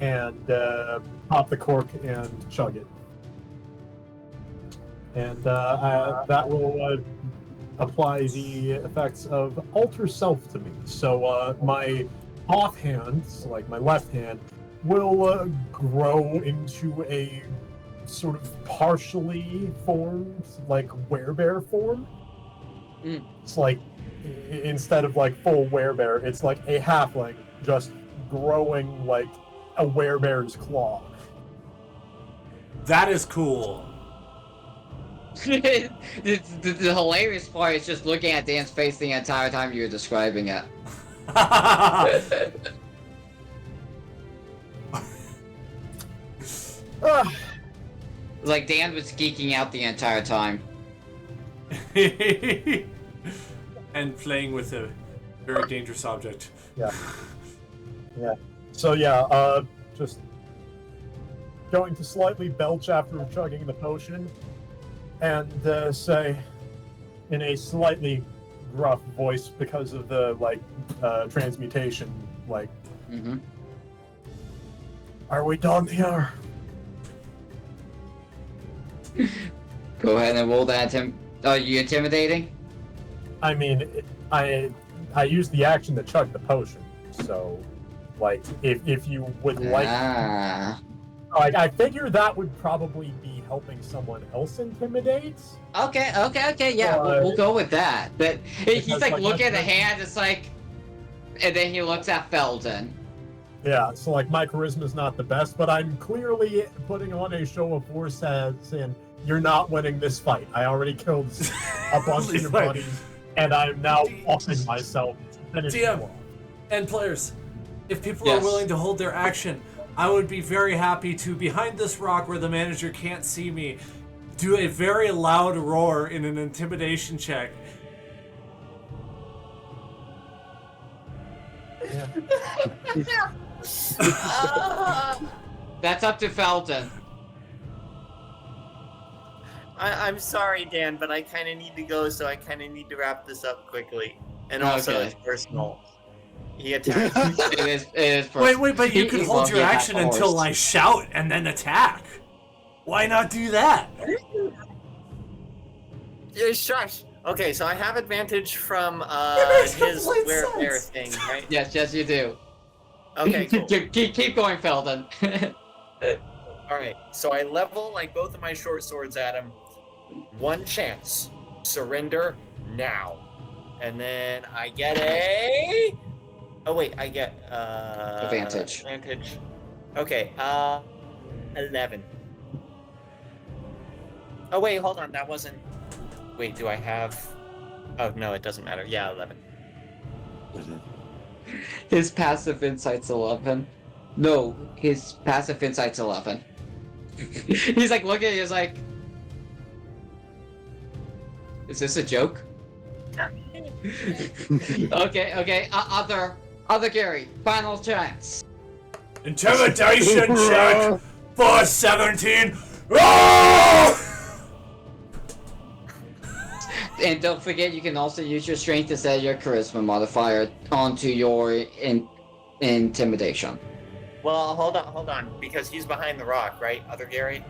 and pop the cork and chug it. And that will apply the effects of alter self to me. So my offhand, like my left hand, will grow into a sort of partially formed, like werebear form. It's like instead of like full werebear, it's like a halfling just growing like a werebear's claw. That is cool. the hilarious part is just looking at Dan's face the entire time you were describing it. Like Dan was geeking out the entire time. And playing with a very dangerous object. Yeah. So yeah, just going to slightly belch after chugging the potion, and say, in a slightly gruff voice because of the transmutation, are we done here? Go ahead and roll that. Are you intimidating? I mean, I used the action to chug the potion, so if you would like, I figure that would probably be helping someone else intimidate. Okay, yeah, we'll go with that. But he's looking at the hand, it's like, and then he looks at Felden. Yeah, so my charisma's not the best, but I'm clearly putting on a show of force saying, you're not winning this fight. I already killed a bunch of your buddies, and I'm now offing myself to finish DM them off. and players, if people are willing to hold their action, I would be very happy to, behind this rock where the manager can't see me, do a very loud roar in an intimidation check. That's up to Felden. I'm sorry, Dan, but I kind of need to go, so I kind of need to wrap this up quickly. And also, it's personal. He attacked me. It is personal. Wait, but you could hold your action until I shout and then attack. Why not do that? Shush. Okay, so I have advantage from his werebear thing, right? Yes, you do. Okay, cool. keep going, Felden. Alright, so I level both of my short swords at him. One chance. Surrender now. And then I get a... Oh wait, I get Advantage. Okay, 11. Oh wait, hold on, that wasn't... Wait, do I have... Oh no, it doesn't matter. Yeah, 11. His passive insight's 11. No, his passive insight's 11. He's looking at you, he's like... Is this a joke? Okay. Other Gary, final chance. Intimidation check for 17. Oh! And don't forget, you can also use your strength to set your charisma modifier onto your intimidation. Well, hold on, because he's behind the rock, right? Other Gary?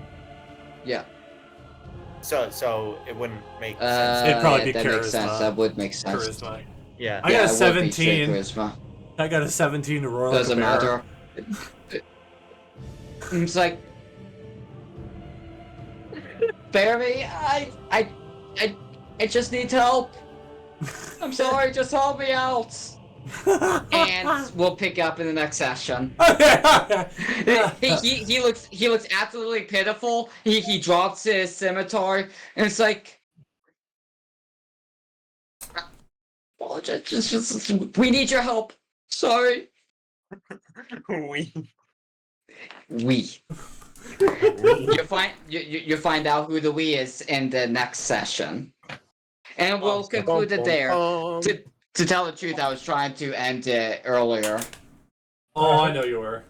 Yeah. So it wouldn't make sense. It'd probably be that charisma. makes sense. That would make sense. Charisma. Yeah. I got a it would be straight 17. charisma. I got a 17 to roar Doesn't like a bear. matter. It's like, Barry, I just need help. I'm sorry, just help me out. And we'll pick up in the next session. he looks absolutely pitiful. He drops his scimitar, and it's like, oh, just we need your help. Sorry. We. You find out who the we is in the next session, and we'll conclude it there. To tell the truth, I was trying to end it earlier. Oh, I know you were.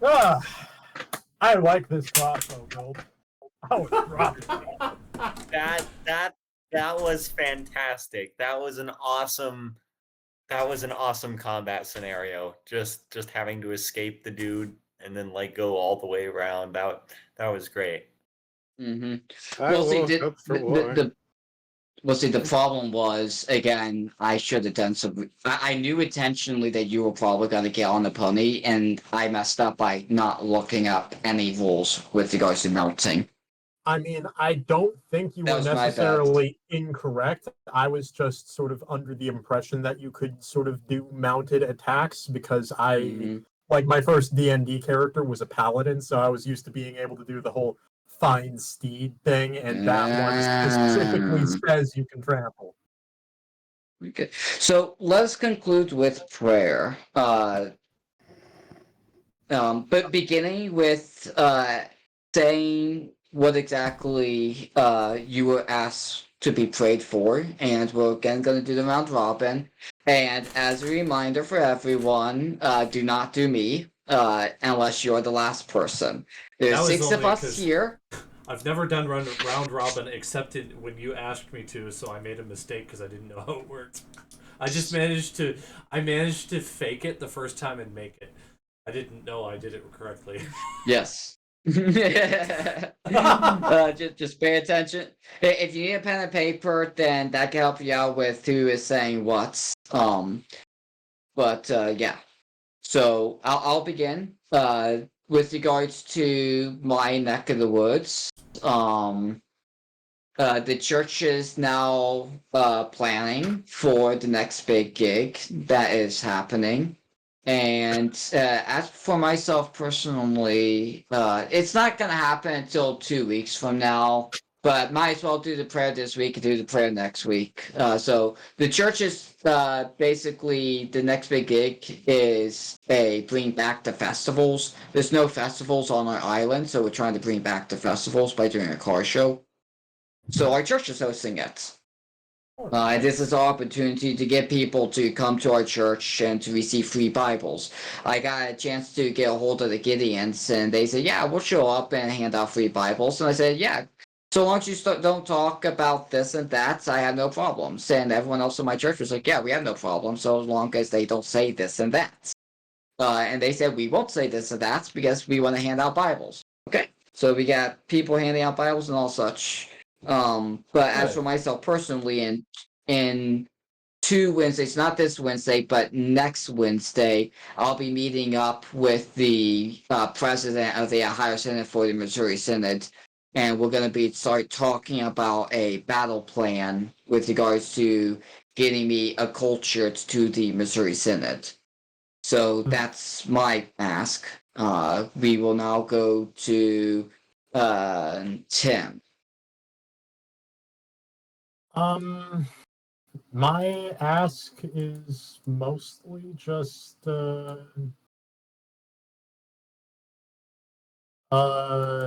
I like this crossbow build. Oh, it's rough. that was fantastic. That was an awesome combat scenario. Just having to escape the dude and then like go all the way around. That was great. Mm-hmm. I Well, see, woke up for war. the problem was, again, I should have done some. I knew intentionally that you were probably going to get on the pony, and I messed up by not looking up any rules with regards to mounting. I mean, I don't think you That were was my bad. necessarily incorrect. I was just sort of under the impression that you could sort of do mounted attacks because Mhm. like my first D&D character was a paladin, so I was used to being able to do the whole find steed thing, and that one specifically says you can trample. Okay. So let's conclude with prayer. But beginning with saying what exactly you were asked to be prayed for, and we're again going to do the round robin. And as a reminder for everyone, do not do me unless you're the last person. There's That was 6 of only us 'cause here. I've never done round robin except when you asked me to, so I made a mistake because I didn't know how it worked. I managed to fake it the first time and make it. I didn't know I did it correctly. Yes. Just pay attention. If you need a pen and paper, then that can help you out with who is saying what. But yeah. So I'll begin. With regards to my neck of the woods, the church is now planning for the next big gig that is happening. And as for myself personally, it's not going to happen until 2 weeks from now. But might as well do the prayer this week and do the prayer next week. So the church is basically the next big gig is a bring back the festivals. There's no festivals on our island, so we're trying to bring back the festivals by doing a car show. So our church is hosting it. This is our opportunity to get people to come to our church and to receive free Bibles. I got a chance to get a hold of the Gideons, and they said, "Yeah, we'll show up and hand out free Bibles." And I said, "Yeah, so long as you don't talk about this and that, I have no problems." And everyone else in my church was like, "Yeah, we have no problem, so long as they don't say this and that." And they said, "We won't say this and that because we want to hand out Bibles." Okay, so we got people handing out Bibles and all such. But as for myself personally, in 2 Wednesdays, not this Wednesday, but next Wednesday, I'll be meeting up with the president of the Ohio Synod for the Missouri Synod, and we're going to start talking about a battle plan with regards to getting me acculturated to the Missouri Synod. So that's my ask. We will now go to Tim. My ask is mostly just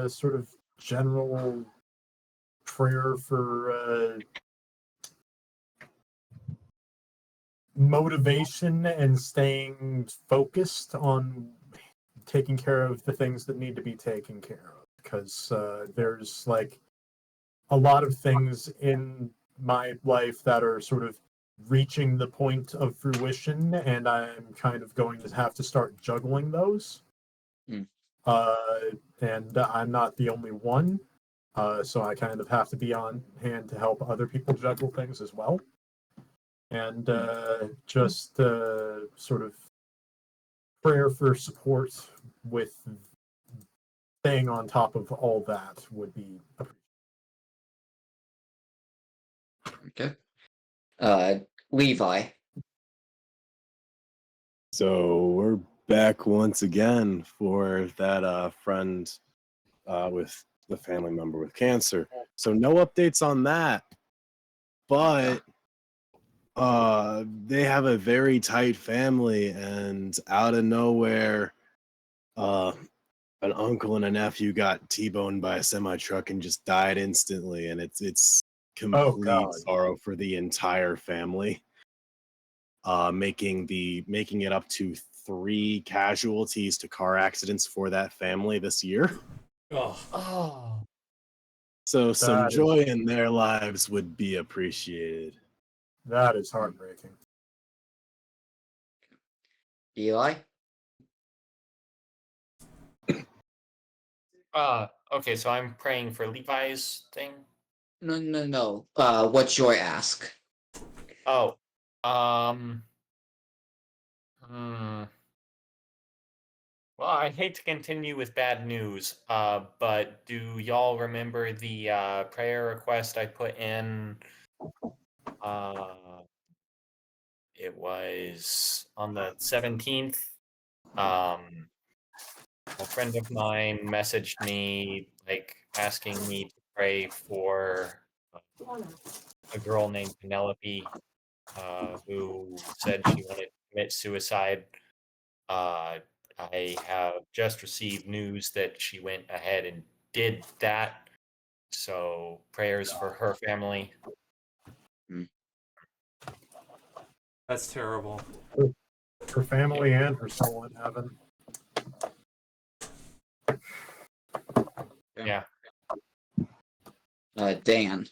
sort of general prayer for motivation and staying focused on taking care of the things that need to be taken care of, because there's like a lot of things in my life that are sort of reaching the point of fruition, and I'm kind of going to have to start juggling those. Mm. And I'm not the only one, so I kind of have to be on hand to help other people juggle things as well. And just sort of prayer for support with staying on top of all that would be appreciated. Okay. Levi. So we're back once again for that friend with the family member with cancer. So no updates on that, but they have a very tight family, and out of nowhere, an uncle and a nephew got T-boned by a semi-truck and just died instantly, and it's complete sorrow for the entire family. Making it up to 3 casualties to car accidents for that family this year. Oh. So some That is- joy in their lives would be appreciated. That is heartbreaking. Eli? Okay, so I'm praying for Levi's thing. No. What's your ask? Oh, um, hmm. Well, I hate to continue with bad news, but do y'all remember the prayer request I put in? It was on the 17th. A friend of mine messaged me, like, asking me to pray for a girl named Penelope, who said she wanted to commit suicide. I have just received news that she went ahead and did that. So prayers for her family. That's terrible. Her family and her soul in heaven. Yeah. Dan.